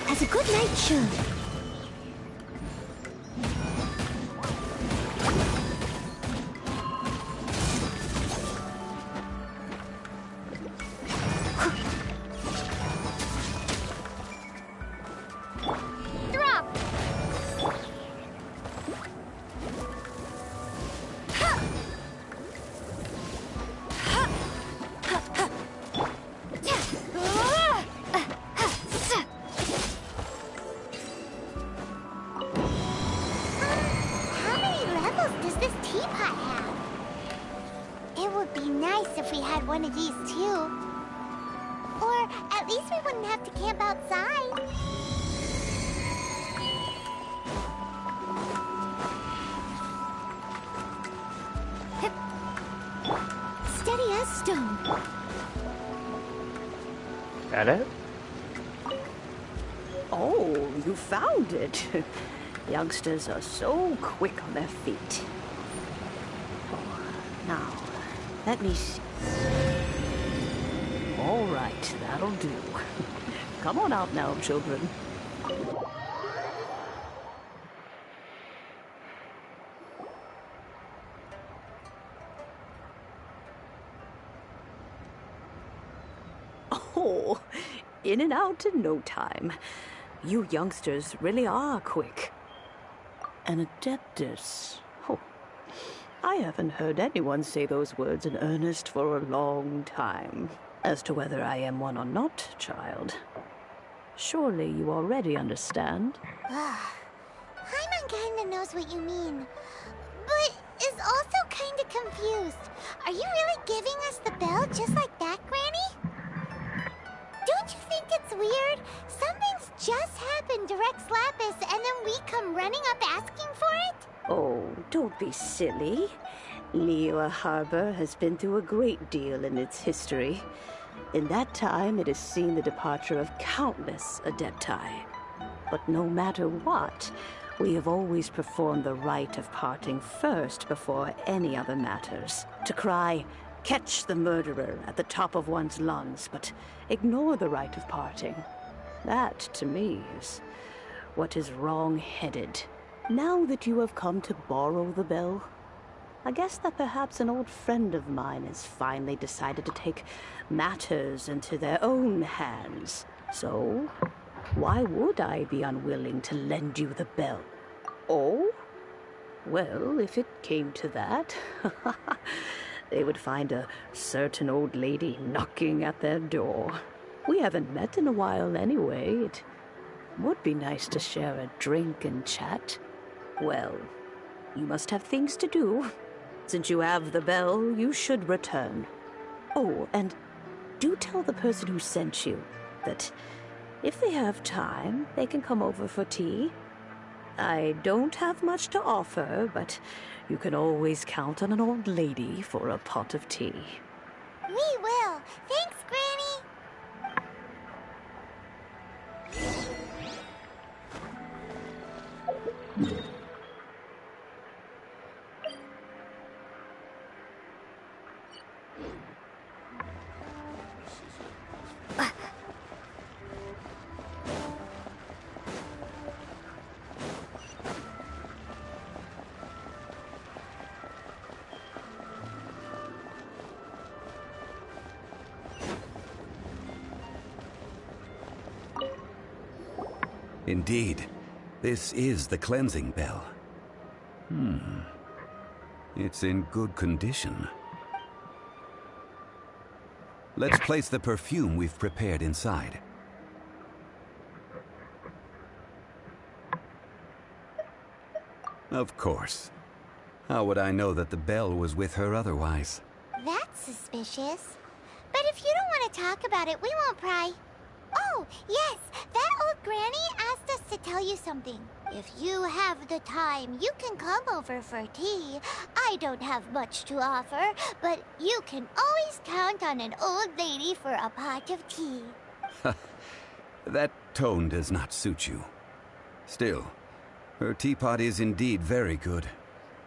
As a good knight should. If we had one of these too. Or at least we wouldn't have to camp outside. Steady as stone. Got it? Oh, you found it. Youngsters are so quick on their feet. Oh, now, let me see. All right, that'll do. Come on out now, children. Oh, in and out in no time. You youngsters really are quick. An adeptus. Oh, I haven't heard anyone say those words in earnest for a long time. As to whether I am one or not, child, surely you already understand. Paimon kinda knows what you mean, but is also kinda confused. Are you really giving us the bell just like that, Granny? Don't you think it's weird? Something's just happened to Rex Lapis and then we come running up asking for it? Oh, don't be silly. Liyue Harbor has been through a great deal in its history. In that time, it has seen the departure of countless Adepti. But no matter what, we have always performed the rite of parting first before any other matters. To cry, "Catch the murderer," at the top of one's lungs, but ignore the rite of parting. That, to me, is what is wrong-headed. Now that you have come to borrow the bell, I guess that perhaps an old friend of mine has finally decided to take matters into their own hands. So, why would I be unwilling to lend you the bell? Oh? Well, if it came to that, they would find a certain old lady knocking at their door. We haven't met in a while anyway. It would be nice to share a drink and chat. Well, you must have things to do. Since you have the bell, you should return. Oh, and do tell the person who sent you that if they have time, they can come over for tea. I don't have much to offer, but you can always count on an old lady for a pot of tea. We will. Thanks, Granny. Indeed, this is the cleansing bell. It's in good condition. Let's place the perfume we've prepared inside. Of course. How would I know that the bell was with her otherwise? That's suspicious. But if you don't want to talk about it, we won't pry. Oh, yes, that old granny asked us to tell you something. If you have the time, you can come over for tea. I don't have much to offer, but you can always count on an old lady for a pot of tea. That tone does not suit you. Still, her teapot is indeed very good.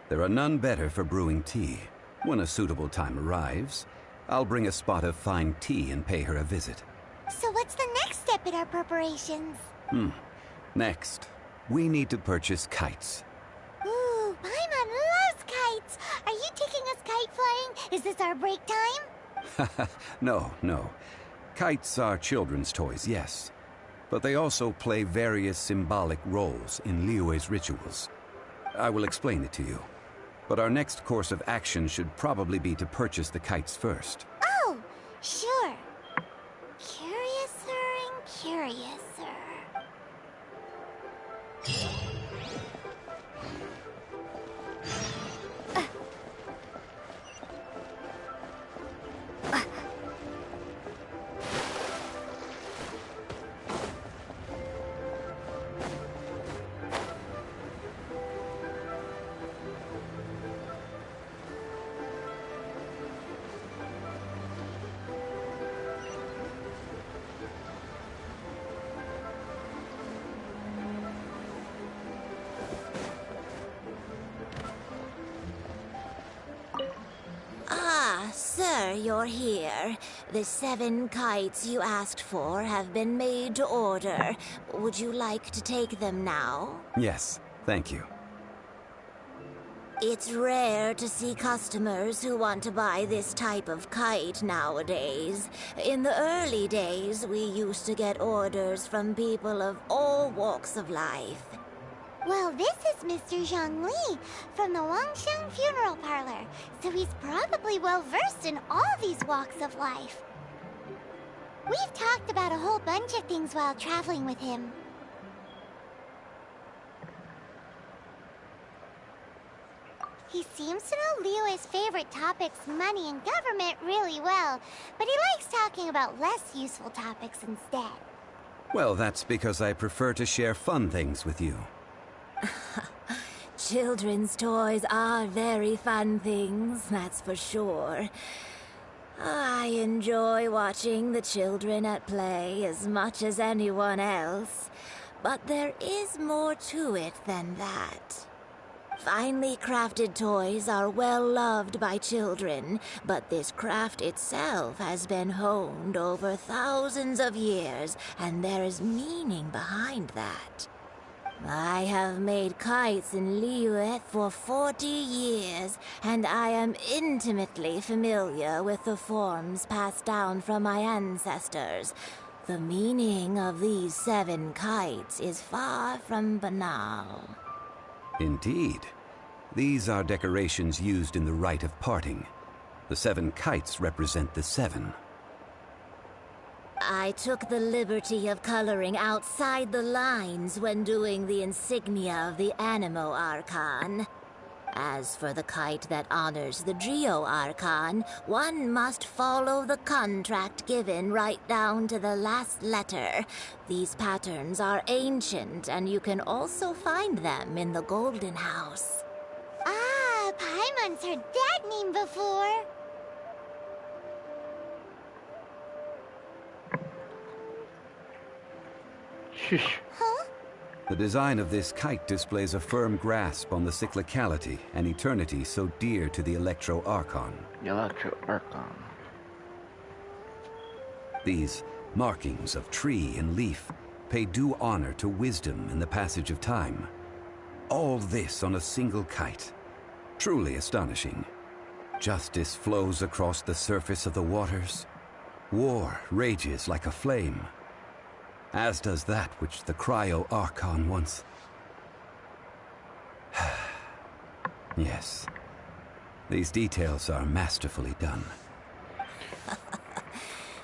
There are none better for brewing tea. When a suitable time arrives, I'll bring a spot of fine tea and pay her a visit. So what's the next step in our preparations? Next, we need to purchase kites. Ooh, Paimon loves kites! Are you taking us kite flying? Is this our break time? No. Kites are children's toys, yes. But they also play various symbolic roles in Liyue's rituals. I will explain it to you. But our next course of action should probably be to purchase the kites first. Oh, sure. Curiouser and curiouser. Sir, you're here. The 7 kites you asked for have been made to order. Would you like to take them now? Yes, thank you. It's rare to see customers who want to buy this type of kite nowadays. In the early days, we used to get orders from people of all walks of life. Well, this is Mr. Zhongli from the Wangsheng Funeral Parlor, so he's probably well-versed in all these walks of life. We've talked about a whole bunch of things while traveling with him. He seems to know Liyue's favorite topics, money and government, really well, but he likes talking about less useful topics instead. Well, that's because I prefer to share fun things with you. Children's toys are very fun things, that's for sure. I enjoy watching the children at play as much as anyone else, but there is more to it than that. Finely crafted toys are well loved by children, but this craft itself has been honed over thousands of years, and there is meaning behind that. I have made kites in Liyue for 40 years, and I am intimately familiar with the forms passed down from my ancestors. The meaning of these 7 kites is far from banal. Indeed. These are decorations used in the rite of parting. The 7 kites represent the 7. I took the liberty of coloring outside the lines when doing the insignia of the Animo Archon. As for the kite that honors the Geo Archon, one must follow the contract given right down to the last letter. These patterns are ancient, and you can also find them in the Golden House. Ah, Paimon's heard that name before. Shush. Huh? The design of this kite displays a firm grasp on the cyclicality and eternity so dear to the Electro Archon. Electro Archon. These markings of tree and leaf pay due honor to wisdom and the passage of time. All this on a single kite. Truly astonishing. Justice flows across the surface of the waters. War rages like a flame. as does that which the cryo Archon once... Yes. These details are masterfully done.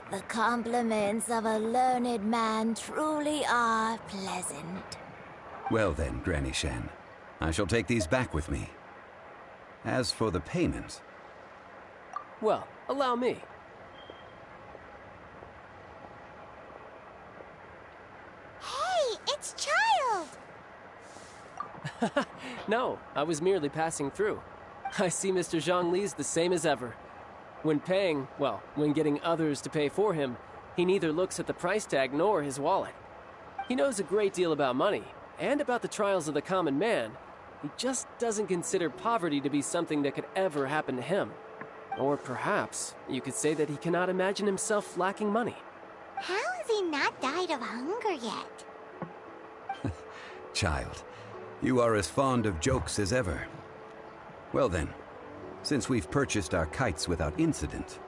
The compliments of a learned man truly are pleasant. Well then, Granny Shan, I shall take these back with me. As for the payment... Well, allow me. Hey, it's Child! No, I was merely passing through. I see Mr. Zhongli's the same as ever. When paying, well, when getting others to pay for him, he neither looks at the price tag nor his wallet. He knows a great deal about money, and about the trials of the common man. He just doesn't consider poverty to be something that could ever happen to him. Or perhaps you could say that he cannot imagine himself lacking money. How has he not died of hunger yet? Child, you are as fond of jokes as ever. Well then, since we've purchased our kites without incident,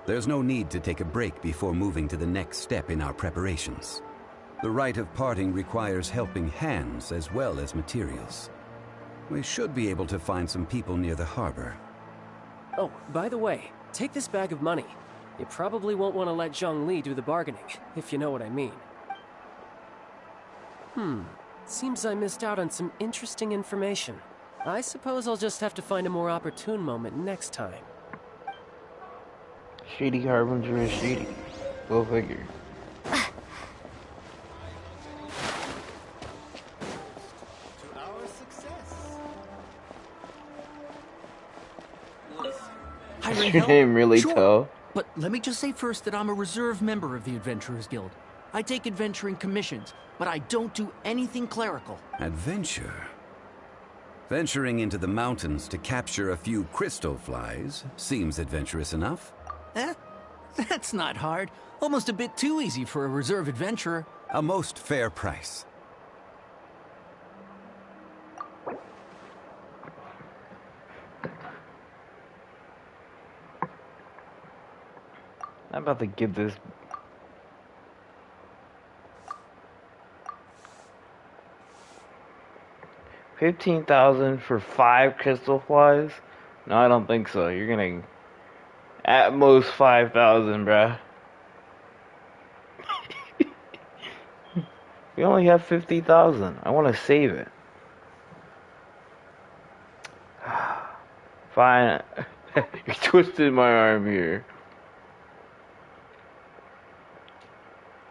there's no need to take a break before moving to the next step in our preparations. The rite of parting requires helping hands as well as materials. We should be able to find some people near the harbor. Oh, by the way, take this bag of money. You probably won't want to let Zhongli do the bargaining, if you know what I mean. Seems I missed out on some interesting information. I suppose I'll just have to find a more opportune moment next time. Shady Harbinger is shady. Go figure. Hiring Your help? name really Sure. tell? But let me just say first that I'm a reserve member of the Adventurers Guild. I take adventuring commissions, but I don't do anything clerical. Adventure? Venturing into the mountains to capture a few crystal flies seems adventurous enough. That's not hard. Almost a bit too easy for a reserve adventurer. A most fair price. I'm about to give this... $15,000 for 5 crystal flies? No, I don't think so. You're gonna... At most 5,000, bruh. We only have 50,000. I want to save it. Fine. You twisted my arm here.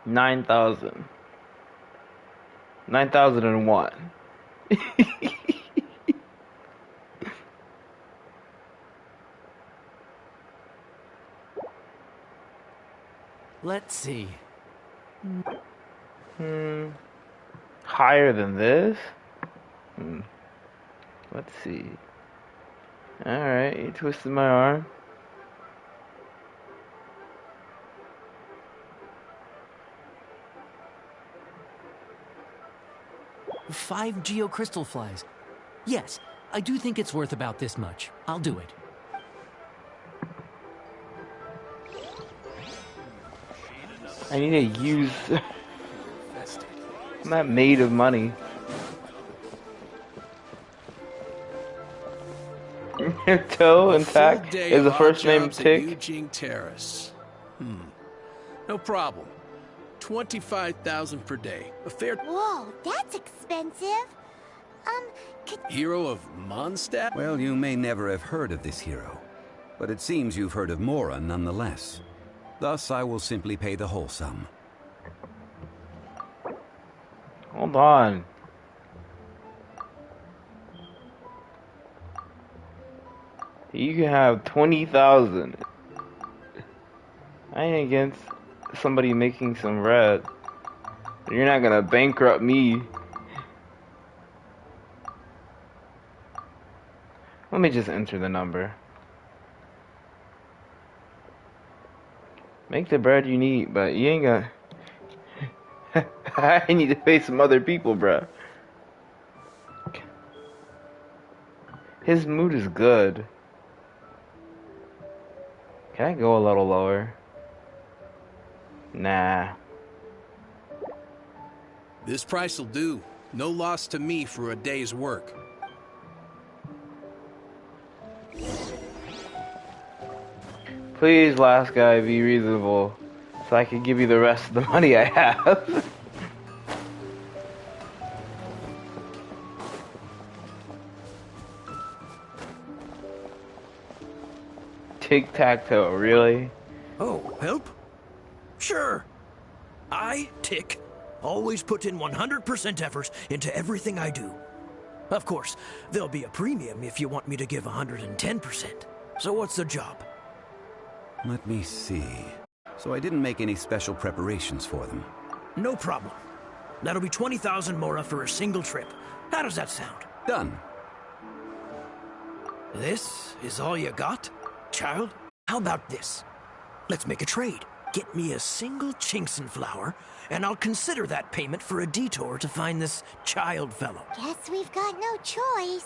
9,000. 9,001. Let's see. Higher than this? Let's see. Alright, you twisted my arm. Five geocrystal flies. Yes, I do think it's worth about this much. I'll do it. I need to use... I'm not made of money. Toe intact? Full day Is the of first odd name jobs at Tick? Eugene Terrace. No problem. 25,000 per day. A fair Whoa, that's expensive. Could... hero of Mondstadt? Well, you may never have heard of this hero, but it seems you've heard of Mora nonetheless. Thus, I will simply pay the whole sum. Hold on. You can have 20,000. I ain't against somebody making some red. You're not gonna bankrupt me. Let me just enter the number. Make the bread you need, but you ain't gonna... I need to pay some other people, bruh. His mood is good. Can I go a little lower? Nah. This price will do. No loss to me for a day's work. Please, last guy, be reasonable, so I can give you the rest of the money I have. Tic-tac-toe, really? Oh, help? Sure. I, Tick, always put in 100% effort into everything I do. Of course, there'll be a premium if you want me to give 110%. So what's the job? Let me see. So I didn't make any special preparations for them. No problem. That'll be 20,000 mora for a single trip. How does that sound? Done. This is all you got, child? How about this? Let's make a trade. Get me a single Chinkson flower, and I'll consider that payment for a detour to find this child fellow. Guess we've got no choice.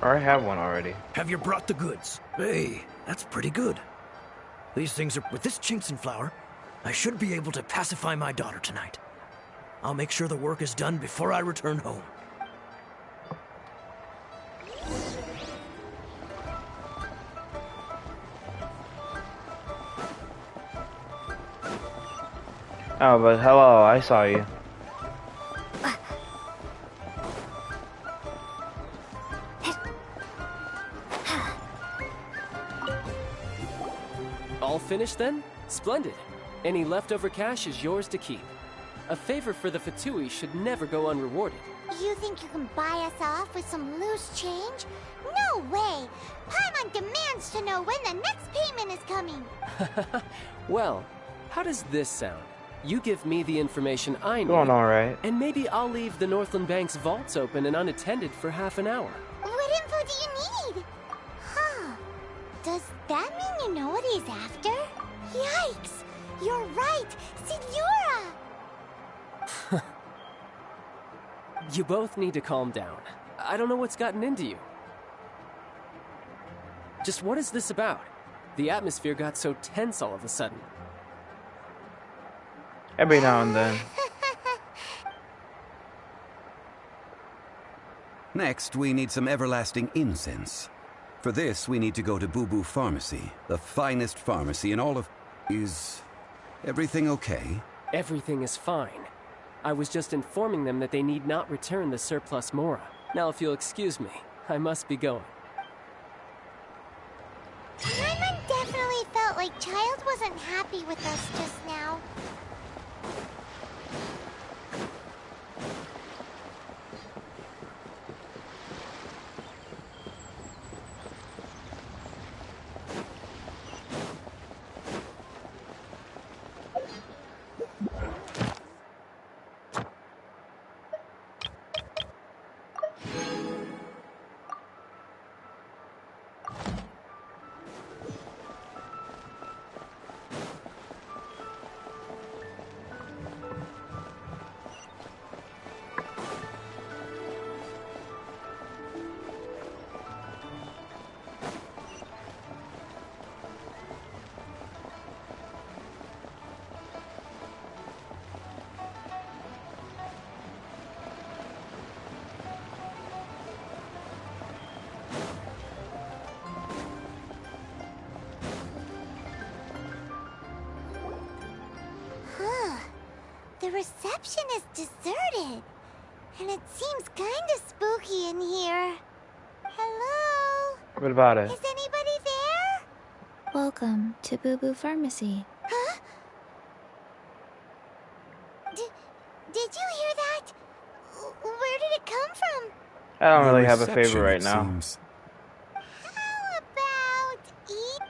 Or I have one already. Have you brought the goods? Hey, that's pretty good. These things are... With this Chinkson flower, I should be able to pacify my daughter tonight. I'll make sure the work is done before I return home. Oh, but hello, I saw you. All finished then? Splendid. Any leftover cash is yours to keep. A favor for the Fatui should never go unrewarded. You think you can buy us off with some loose change? No way! Paimon demands to know when the next payment is coming! Well, how does this sound? You give me the information I need. Going alright. And maybe I'll leave the Northland Bank's vaults open and unattended for half an hour. What info do you need? Huh. Does that mean you know what he's after? Yikes! You're right! Signora! You both need to calm down. I don't know what's gotten into you. Just what is this about? The atmosphere got so tense all of a sudden. Every now and then. Next, we need some everlasting incense. For this, we need to go to Boo Boo Pharmacy, the finest pharmacy in all of... Is everything okay? Everything is fine. I was just informing them that they need not return the surplus mora. Now, if you'll excuse me, I must be going. Paimon definitely felt like Child wasn't happy with us just now. The reception is deserted, and it seems kinda spooky in here. Hello? What about it? Is anybody there? Welcome to Boo Boo Pharmacy. Huh? Did you hear that? Where did it come from? I don't really have a Reception, favor right it now. seems. How about eat?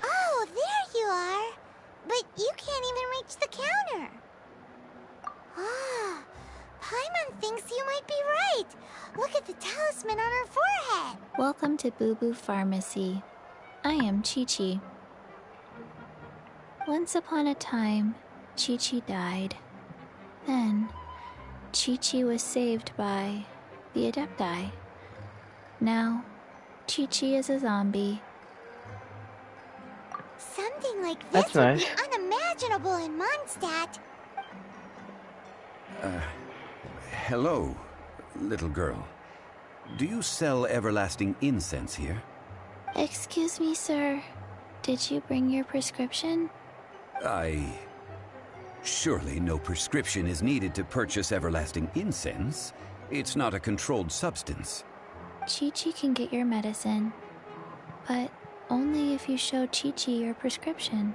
Oh, there you are. But you can't even reach the counter. Ah, Paimon thinks you might be right. Look at the talisman on her forehead. Welcome to Boo Boo Pharmacy. I am Chi-Chi. Once upon a time, Chi-Chi died. Then, Chi-Chi was saved by the Adepti. Now, Chi-Chi is a zombie. Something like this That's would nice. be unimaginable in Mondstadt. Hello, little girl. Do you sell everlasting incense here? Excuse me, sir. Did you bring your prescription? Surely no prescription is needed to purchase everlasting incense. It's not a controlled substance. Chi-Chi can get your medicine, but only if you show Chi-Chi your prescription.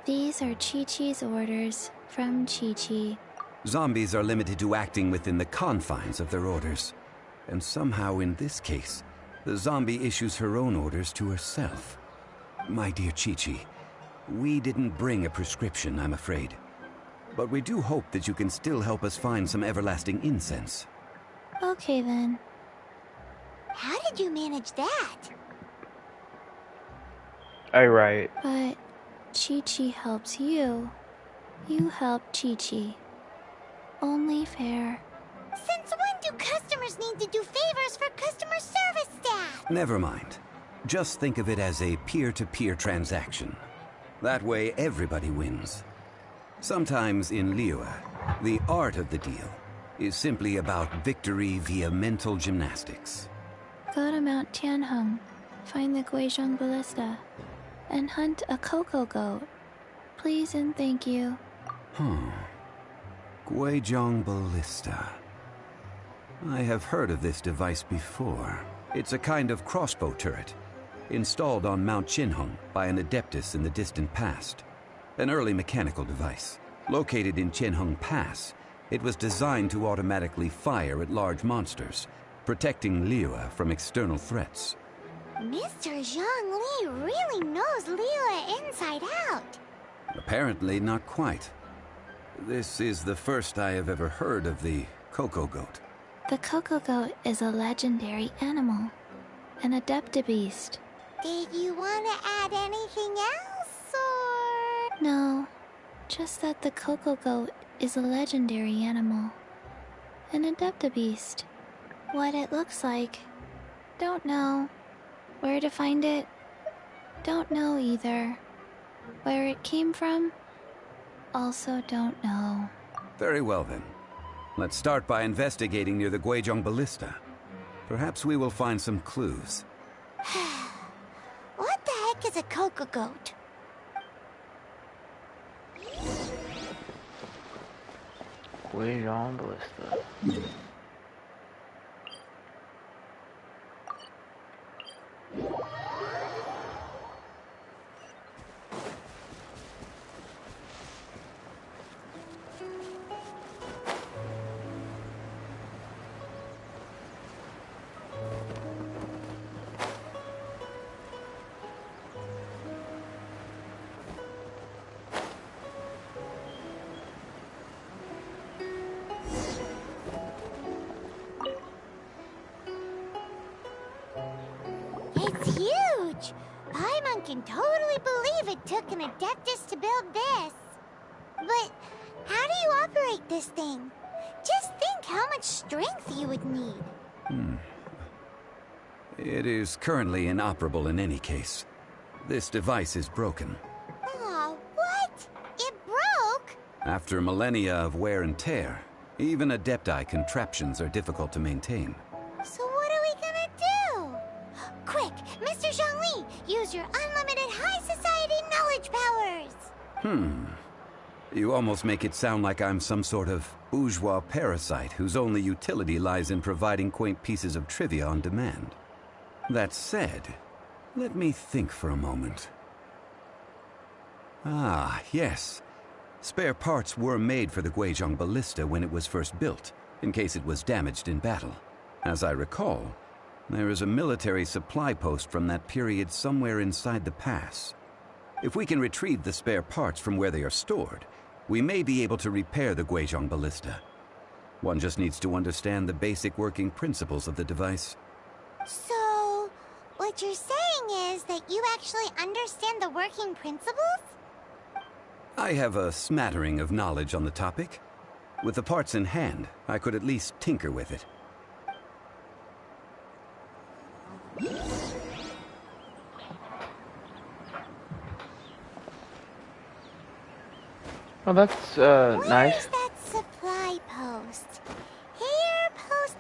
These are Chi-Chi's orders from Chi-Chi. Zombies are limited to acting within the confines of their orders. And somehow in this case, the zombie issues her own orders to herself. My dear Chi-Chi, we didn't bring a prescription, I'm afraid. But we do hope that you can still help us find some everlasting incense. Okay then. How did you manage that? Alright. But Chi-Chi helps you. You help Chi-Chi. Only fair. Since when do customers need to do favors for customer service staff? Never mind. Just think of it as a peer-to-peer transaction. That way everybody wins. Sometimes in Liyue, the art of the deal is simply about victory via mental gymnastics. Go to Mount Tianheng, find the Guizhong Ballista, and hunt a cocoa goat. Please and thank you. Guizhong Ballista. I have heard of this device before. It's a kind of crossbow turret, installed on Mount Tianheng by an adeptus in the distant past. An early mechanical device. Located in Tianheng Pass, it was designed to automatically fire at large monsters, protecting Liyue from external threats. Mr. Zhongli really knows Liyue inside out. Apparently not quite. This is the first I have ever heard of the cocoa goat. The cocoa goat is a legendary animal, an adeptabeast. Did you want to add anything else, or...? No, just that the cocoa goat is a legendary animal, an adeptabeast. What it looks like, don't know. Where to find it, don't know either. Where it came from, also don't know. Very well then. Let's start by investigating near the Guizhong Ballista. Perhaps we will find some clues. What the heck is a cocoa goat? Guizhong Ballista. It's huge! Paimon can totally believe it took an adeptus to build this. But how do you operate this thing? Just think how much strength you would need. It is currently inoperable in any case. This device is broken. Aw, what? It broke? After millennia of wear and tear, even adepti contraptions are difficult to maintain. So what are we gonna do? Quick, Mr. Zhongli, use your unlimited high society knowledge powers! You almost make it sound like I'm some sort of bourgeois parasite whose only utility lies in providing quaint pieces of trivia on demand. That said, let me think for a moment. Ah, yes. Spare parts were made for the Guizhong Ballista when it was first built, in case it was damaged in battle. As I recall, there is a military supply post from that period somewhere inside the pass. If we can retrieve the spare parts from where they are stored, we may be able to repair the Guizhong Ballista. One just needs to understand the basic working principles of the device. So, what you're saying is that you actually understand the working principles? I have a smattering of knowledge on the topic. With the parts in hand, I could at least tinker with it. Oh, that's nice. Where's that supply post? Here, post.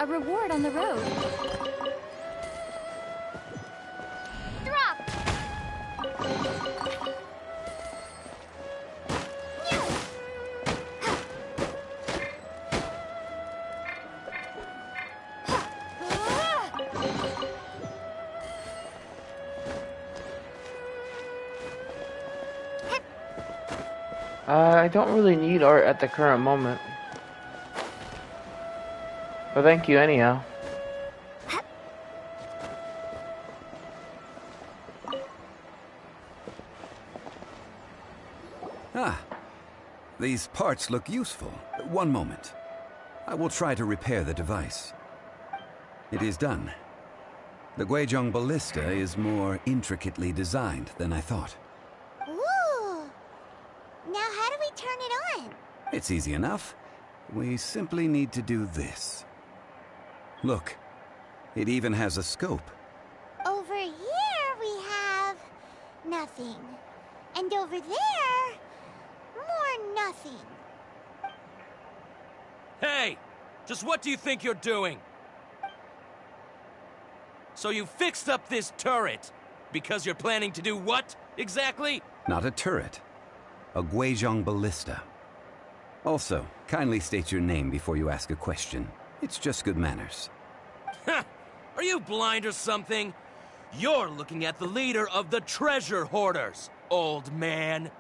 A reward on the road. Drop! I don't really need art at the current moment. But thank you anyhow. Ah, these parts look useful. One moment. I will try to repair the device. It is done. The Guizhong ballista is more intricately designed than I thought. Ooh! Now how do we turn it on? It's easy enough. We simply need to do this. Look, it even has a scope. Over here we have nothing. And over there, more nothing. Hey! Just what do you think you're doing? So you fixed up this turret because you're planning to do what, exactly? Not a turret. A Guizhong ballista. Also, kindly state your name before you ask a question. It's just good manners. Huh! Are you blind or something? You're looking at the leader of the treasure hoarders, old man.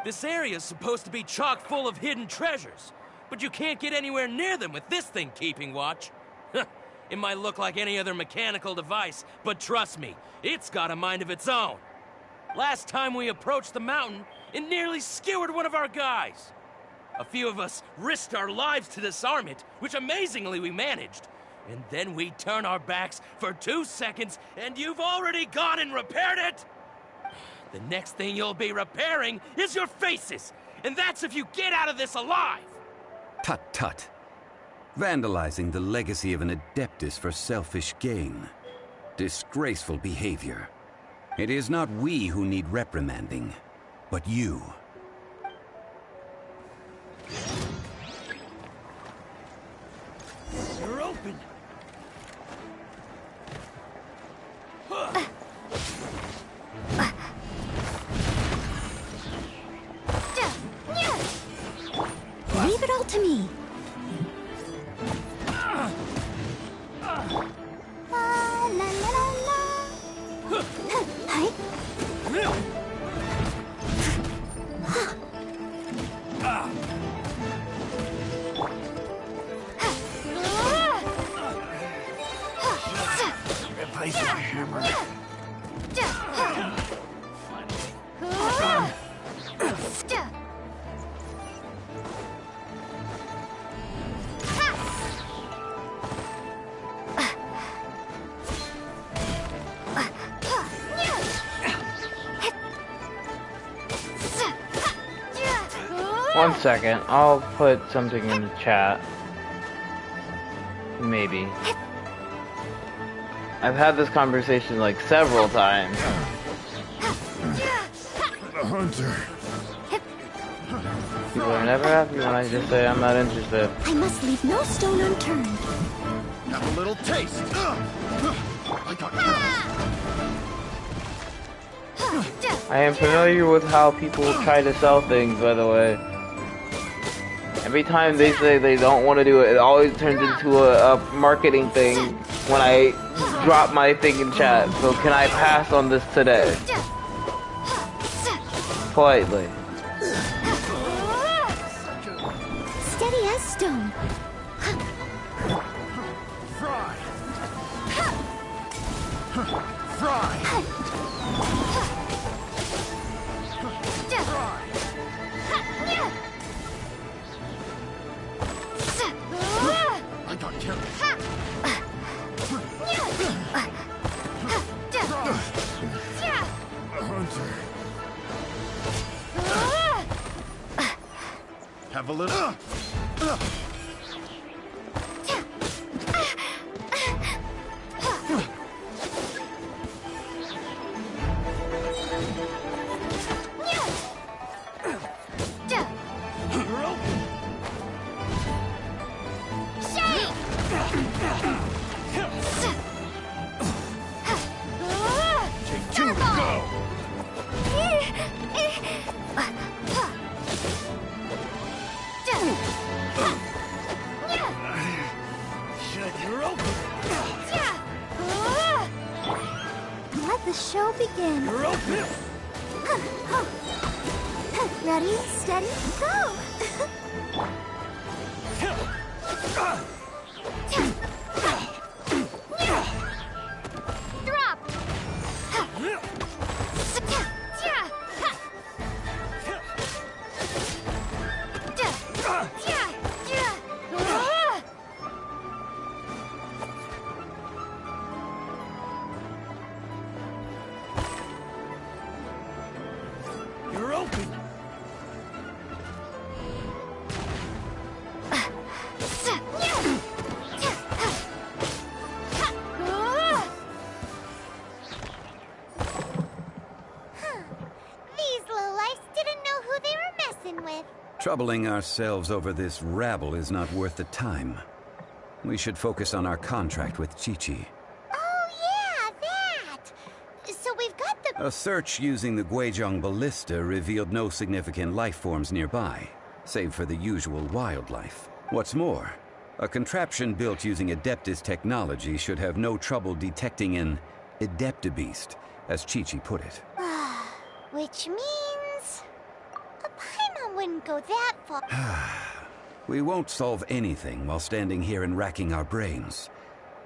This area's supposed to be chock full of hidden treasures, but you can't get anywhere near them with this thing keeping watch. It might look like any other mechanical device, but trust me, it's got a mind of its own. Last time we approached the mountain, it nearly skewered one of our guys. A few of us risked our lives to disarm it, which amazingly we managed. And then we turn our backs for 2 seconds, and you've already gone and repaired it? The next thing you'll be repairing is your faces, and that's if you get out of this alive! Tut tut. Vandalizing the legacy of an adeptus for selfish gain. Disgraceful behavior. It is not we who need reprimanding, but you. You're open. Leave it all to me. Replace the hammer. One second, I'll put something in the chat. Maybe. I've had this conversation like several times. The hunter. People are never happy when I just say I'm not interested. I must leave no stone unturned. Have a little taste. I got I am familiar with how people try to sell things, by the way. Every time they say they don't want to do it, it always turns into a marketing thing when I drop my thing in chat. So can I pass on this today? Politely. Steady as stone. Fry. Fry. I got carried. Hunter. Have a little. Take two, go! You're open. Let the show begin. You're open. Ready, steady, go! Drop! You're open. These lowlifes didn't know who they were messing with. Troubling ourselves over this rabble is not worth the time. We should focus on our contract with Chi-Chi. Oh yeah, that! So we've got the... A search using the Guizhong ballista revealed no significant life forms nearby, save for the usual wildlife. What's more, a contraption built using Adeptus technology should have no trouble detecting an Adeptabeast, as Chi-Chi put it. Which means... a Paimon wouldn't go that far. We won't solve anything while standing here and racking our brains.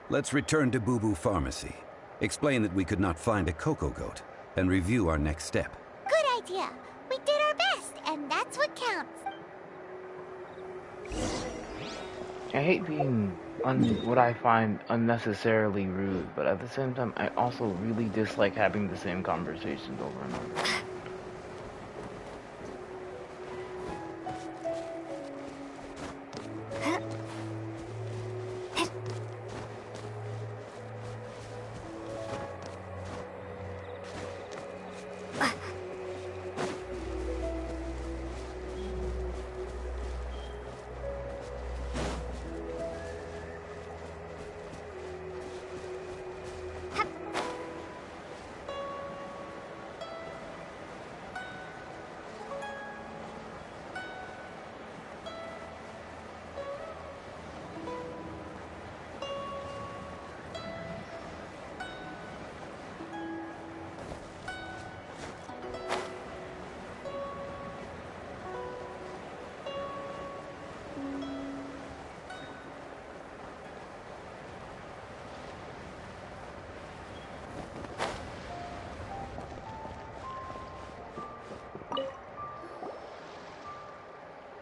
Let's return to Boo Boo Pharmacy, explain that we could not find a Coco Goat, and review our next step. Good idea. We did our best, and that's what counts. I hate being what I find unnecessarily rude, but at the same time, I also really dislike having the same conversations over and over.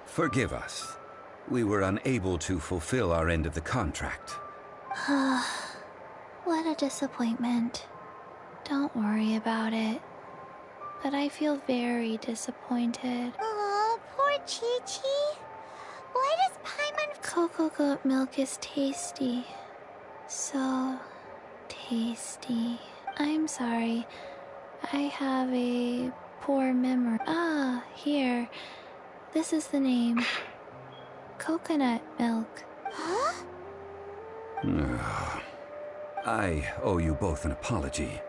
Forgive us. We were unable to fulfill our end of the contract. What a disappointment. Don't worry about it. But I feel very disappointed. Oh, poor Chi-Chi. Why does Paimon... Cocoa goat milk is tasty. So tasty. I'm sorry. I have a poor memory. Ah, here. This is the name. Coconut milk. Huh? I owe you both an apology.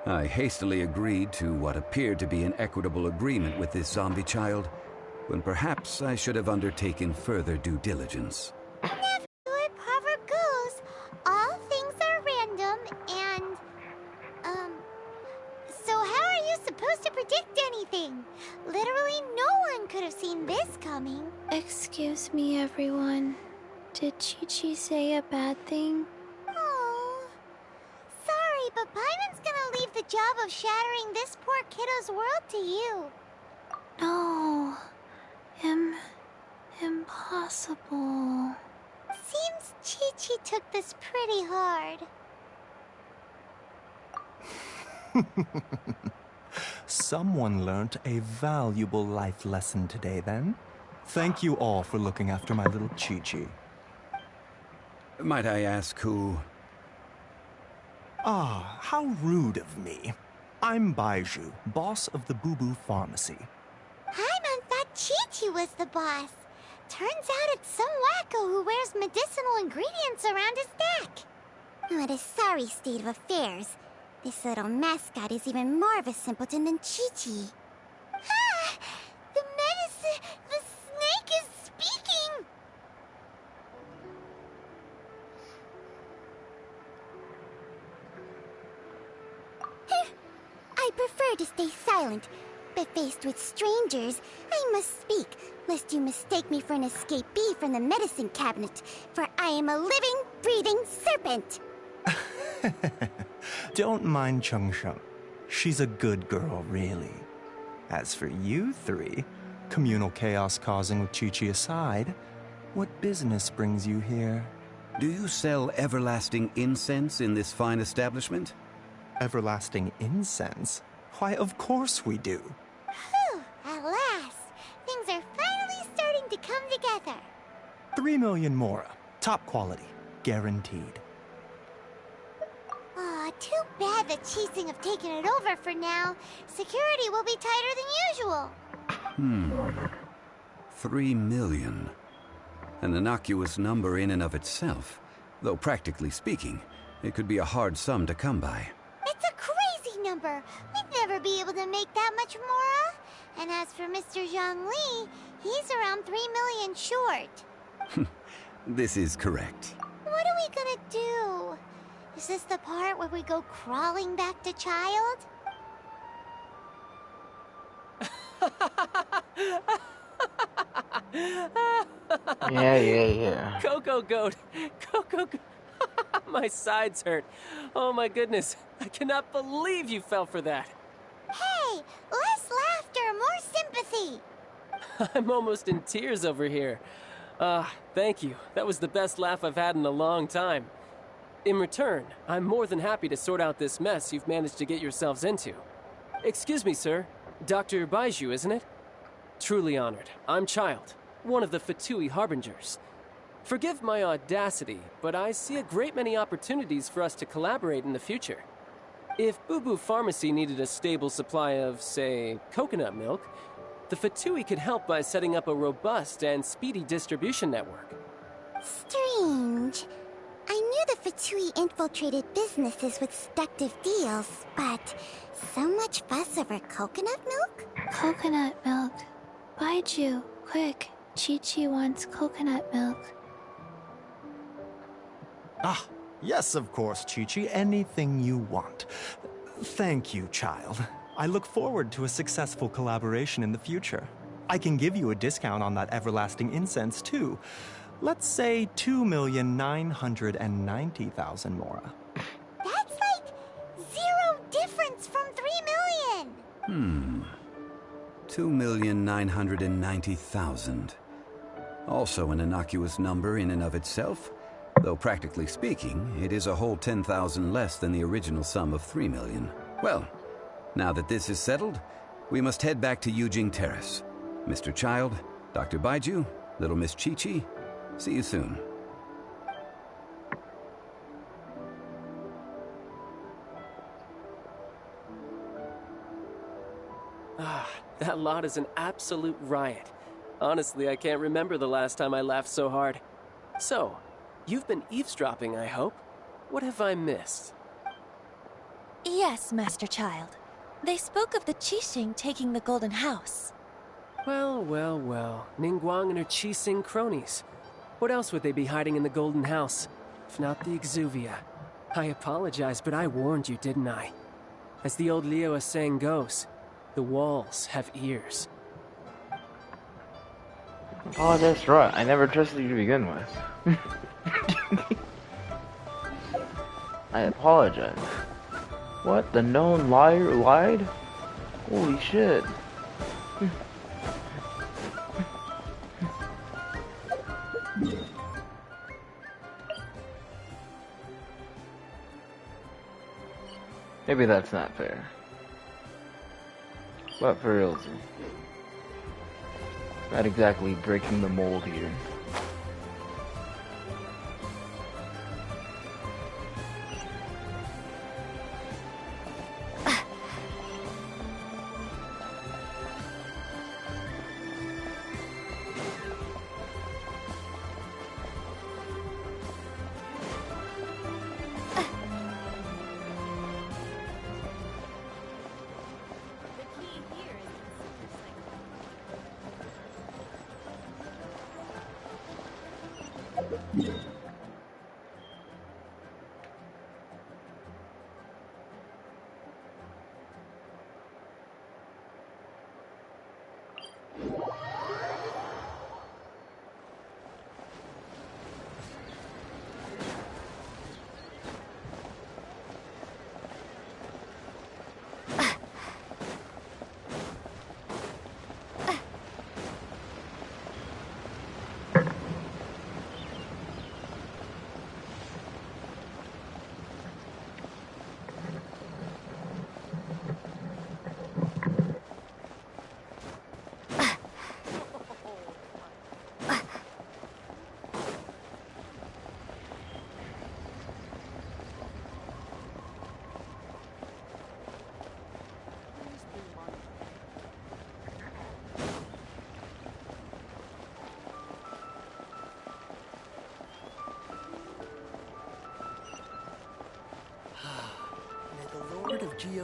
I hastily agreed to what appeared to be an equitable agreement with this zombie child, when perhaps I should have undertaken further due diligence. Never do it, proverb goes. All things are random, and, so how are you supposed to predict anything? Literally no one could have seen this coming. Excuse me, everyone. Did Chi-Chi say a bad thing? Oh, sorry, but Paimon's gonna leave the job of shattering this poor kiddo's world to you. No. Impossible. Seems Chi-Chi took this pretty hard. Someone learnt a valuable life lesson today, then. Thank you all for looking after my little Chi-Chi. Might I ask who... Ah, how rude of me. I'm Baiju, boss of the Boo Boo Pharmacy. Paimon thought Chi-Chi was the boss. Turns out it's some wacko who wears medicinal ingredients around his neck. What a sorry state of affairs. This little mascot is even more of a simpleton than Chi-Chi. Ah! The medicine... The snake is speaking! I prefer to stay silent, but faced with strangers, I must speak, lest you mistake me for an escapee from the medicine cabinet, for I am a living, breathing serpent! Don't mind Chung Sheng. She's a good girl, really. As for you three, communal chaos causing with Chi-Chi aside, what business brings you here? Do you sell everlasting incense in this fine establishment? Everlasting incense? Why, of course we do. Whew, at last. Things are finally starting to come together. 3 million mora. Top quality. Guaranteed. Aw, too bad the Chising have taken it over for now. Security will be tighter than usual. 3 million. An innocuous number in and of itself. Though practically speaking, it could be a hard sum to come by. It's a crazy number. We'd never be able to make that much mora. And as for Mr. Zhongli, he's around 3 million short. This is correct. What are we gonna do? Is this the part where we go crawling back to child? Yeah. Coco Goat! Coco Goat! My sides hurt. Oh my goodness. I cannot believe you fell for that. Hey, less laughter, more sympathy. I'm almost in tears over here. Thank you. That was the best laugh I've had in a long time. In return, I'm more than happy to sort out this mess you've managed to get yourselves into. Excuse me, sir. Dr. Baiju, isn't it? Truly honored. I'm Child, one of the Fatui Harbingers. Forgive my audacity, but I see a great many opportunities for us to collaborate in the future. If Boo Boo Pharmacy needed a stable supply of, say, coconut milk, the Fatui could help by setting up a robust and speedy distribution network. Strange. I knew the Fatui infiltrated businesses with seductive deals, but so much fuss over coconut milk? Coconut milk. Baiju, quick. Chi-Chi wants coconut milk. Ah, yes, of course, Chi-Chi. Anything you want. Thank you, child. I look forward to a successful collaboration in the future. I can give you a discount on that everlasting incense, too. Let's say 2,990,000 mora. That's like 0 difference from 3 million. 2,990,000. Also an innocuous number in and of itself, though practically speaking, it is a whole 10,000 less than the original sum of 3 million. Well, now that this is settled, we must head back to Yujing Terrace. Mr. Child, Dr. Baiju, little Miss Chi-Chi, see you soon. Ah, that lot is an absolute riot. Honestly, I can't remember the last time I laughed so hard. So, you've been eavesdropping, I hope? What have I missed? Yes, Master Child. They spoke of the Qixing taking the Golden House. Well, well, well. Ningguang and her Qixing cronies. What else would they be hiding in the Golden House? If not the Exuvia. I apologize, but I warned you, didn't I? As the old Liyue saying goes, the walls have ears. Oh, that's right. I never trusted you to begin with. I apologize. What? The known liar lied? Holy shit. Maybe that's not fair. But for real, not exactly breaking the mold here.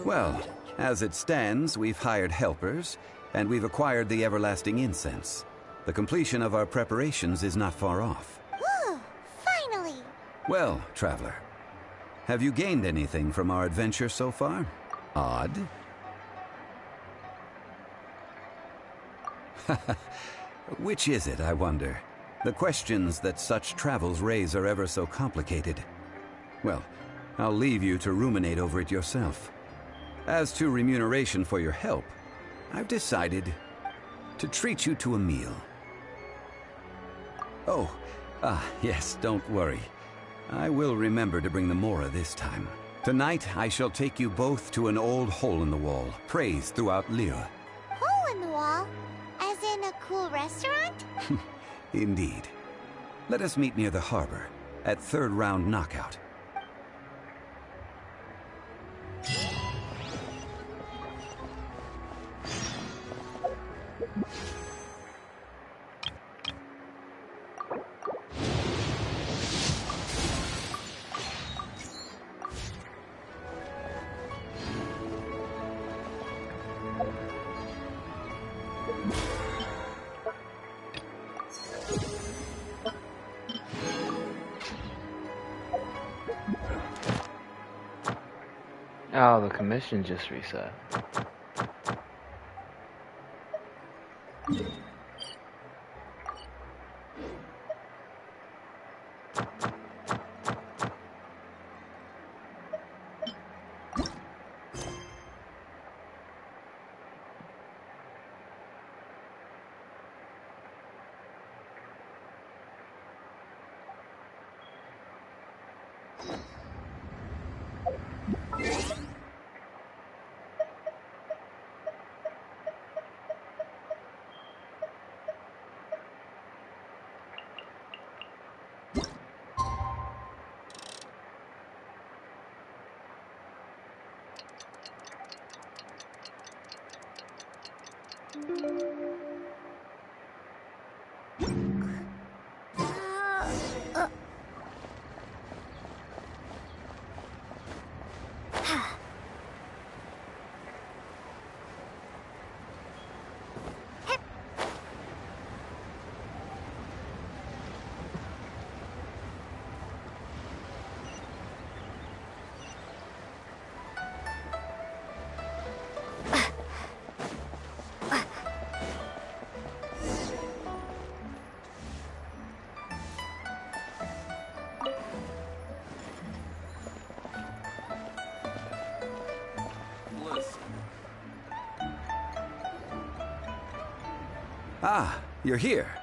Well, as it stands, we've hired helpers, and we've acquired the everlasting incense. The completion of our preparations is not far off. Whew, finally! Well, traveler, have you gained anything from our adventure so far? Odd? Which is it, I wonder? The questions that such travels raise are ever so complicated. Well, I'll leave you to ruminate over it yourself. As to remuneration for your help, I've decided to treat you to a meal. Oh, yes, don't worry. I will remember to bring the Mora this time. Tonight, I shall take you both to an old hole in the wall, praised throughout Liyue. Hole in the wall? As in a cool restaurant? Indeed. Let us meet near the harbor, at third round knockout. Oh, the commission just reset. Ah, you're here.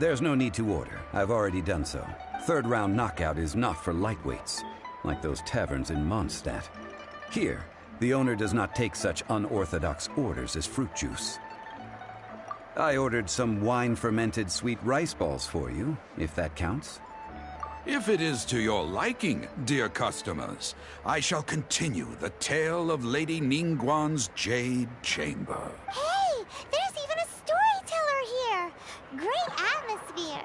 There's no need to order. I've already done so. Third round knockout is not for lightweights, like those taverns in Mondstadt. Here, the owner does not take such unorthodox orders as fruit juice. I ordered some wine-fermented sweet rice balls for you, if that counts. If it is to your liking, dear customers, I shall continue the tale of Lady Ningguang's Jade Chamber. Hey, there's even a storyteller here. Great atmosphere.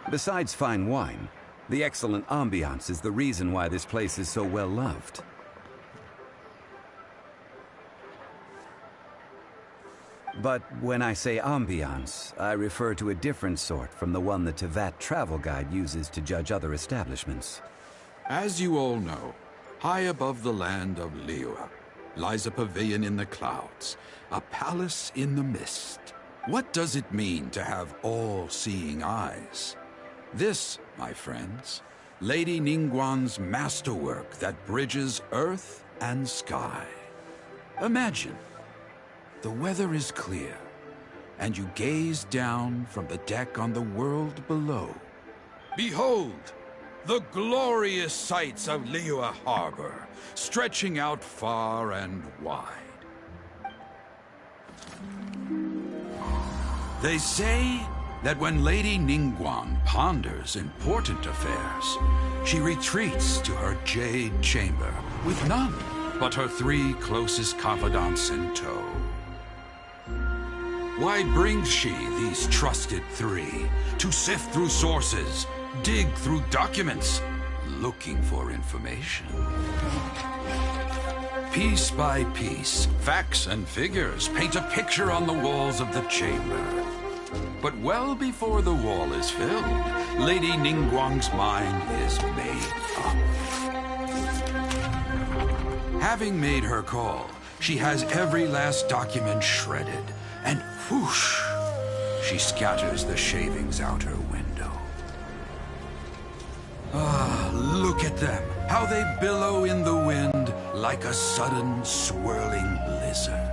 Besides fine wine, the excellent ambiance is the reason why this place is so well loved. But when I say ambiance, I refer to a different sort from the one the Tevat travel guide uses to judge other establishments. As you all know, high above the land of Liyue lies a pavilion in the clouds, a palace in the mist. What does it mean to have all-seeing eyes? This, my friends, Lady Ningguang's masterwork that bridges earth and sky. Imagine, the weather is clear, and you gaze down from the deck on the world below. Behold, the glorious sights of Liyue Harbor, stretching out far and wide. They say that when Lady Ningguang ponders important affairs, she retreats to her Jade Chamber with none but her 3 closest confidants in tow. Why brings she these trusted 3 to sift through sources, dig through documents, looking for information? Piece by piece, facts and figures paint a picture on the walls of the chamber. But well before the wall is filled, Lady Ningguang's mind is made up. Having made her call, she has every last document shredded, and whoosh, she scatters the shavings out her window. Ah, look at them, how they billow in the wind like a sudden swirling blizzard.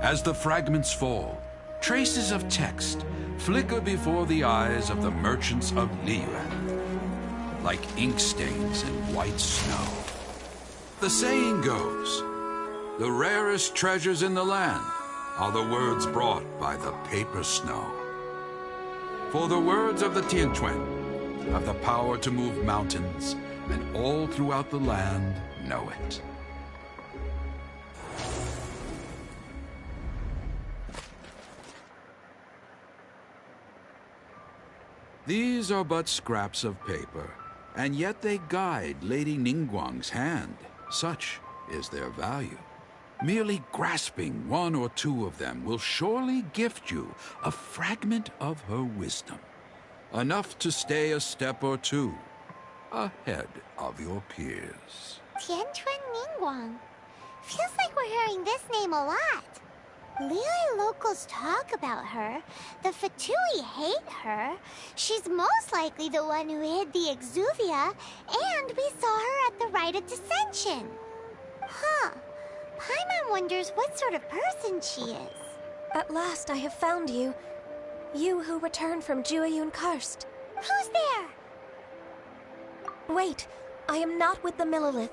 As the fragments fall, traces of text flicker before the eyes of the merchants of Liyue, like ink stains in white snow. The saying goes, the rarest treasures in the land are the words brought by the paper snow. For the words of the Tianquan have the power to move mountains, and all throughout the land know it. These are but scraps of paper, and yet they guide Lady Ningguang's hand. Such is their value. Merely grasping 1 or 2 of them will surely gift you a fragment of her wisdom, enough to stay a step or 2 ahead of your peers. Tianquan Ningguang. Feels like we're hearing this name a lot. Liyue locals talk about her. The Fatui hate her. She's most likely the one who hid the Exuvia, and we saw her at the Rite of Dissension. Huh. Paimon wonders what sort of person she is. At last I have found you. You who returned from Jueyun Karst. Who's there? Wait, I am not with the Millelith,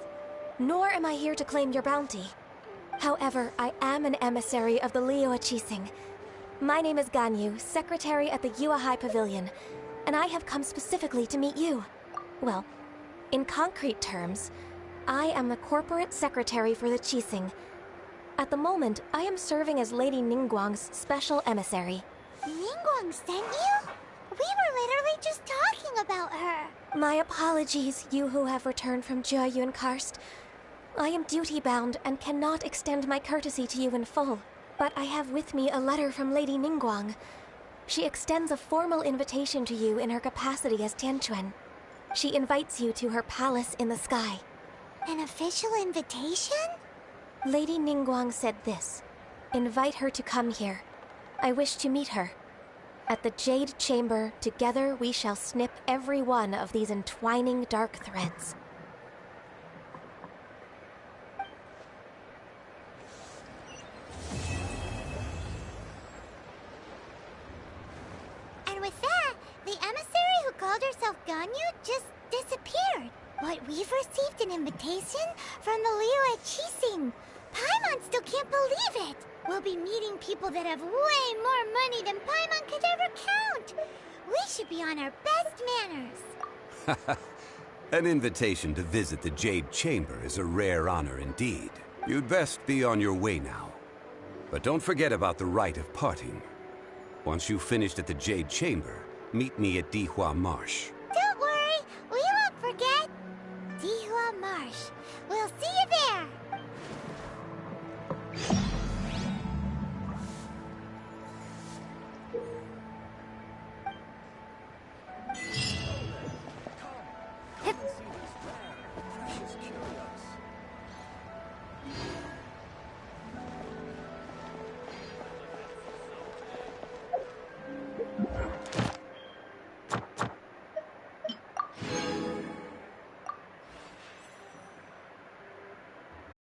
nor am I here to claim your bounty. However, I am an emissary of the Liyue Qixing. My name is Ganyu, secretary at the Yue High Pavilion, and I have come specifically to meet you. Well, in concrete terms, I am the corporate secretary for the Qixing. At the moment, I am serving as Lady Ningguang's special emissary. Ningguang sent you? We were literally just talking about her. My apologies, you who have returned from Jiayun Karst. I am duty-bound and cannot extend my courtesy to you in full. But I have with me a letter from Lady Ningguang. She extends a formal invitation to you in her capacity as Tianquan. She invites you to her palace in the sky. An official invitation? Lady Ningguang said this. Invite her to come here. I wish to meet her. At the Jade Chamber, together we shall snip every one of these entwining dark threads. And with that, the emissary who called herself Ganyu just disappeared. But we've received an invitation from the Liyue Qixing. Paimon still can't believe it. We'll be meeting people that have way more money than Paimon could ever count. We should be on our best manners. An invitation to visit the Jade Chamber is a rare honor indeed. You'd best be on your way now. But don't forget about the rite of parting. Once you've finished at the Jade Chamber, meet me at Dihua Marsh.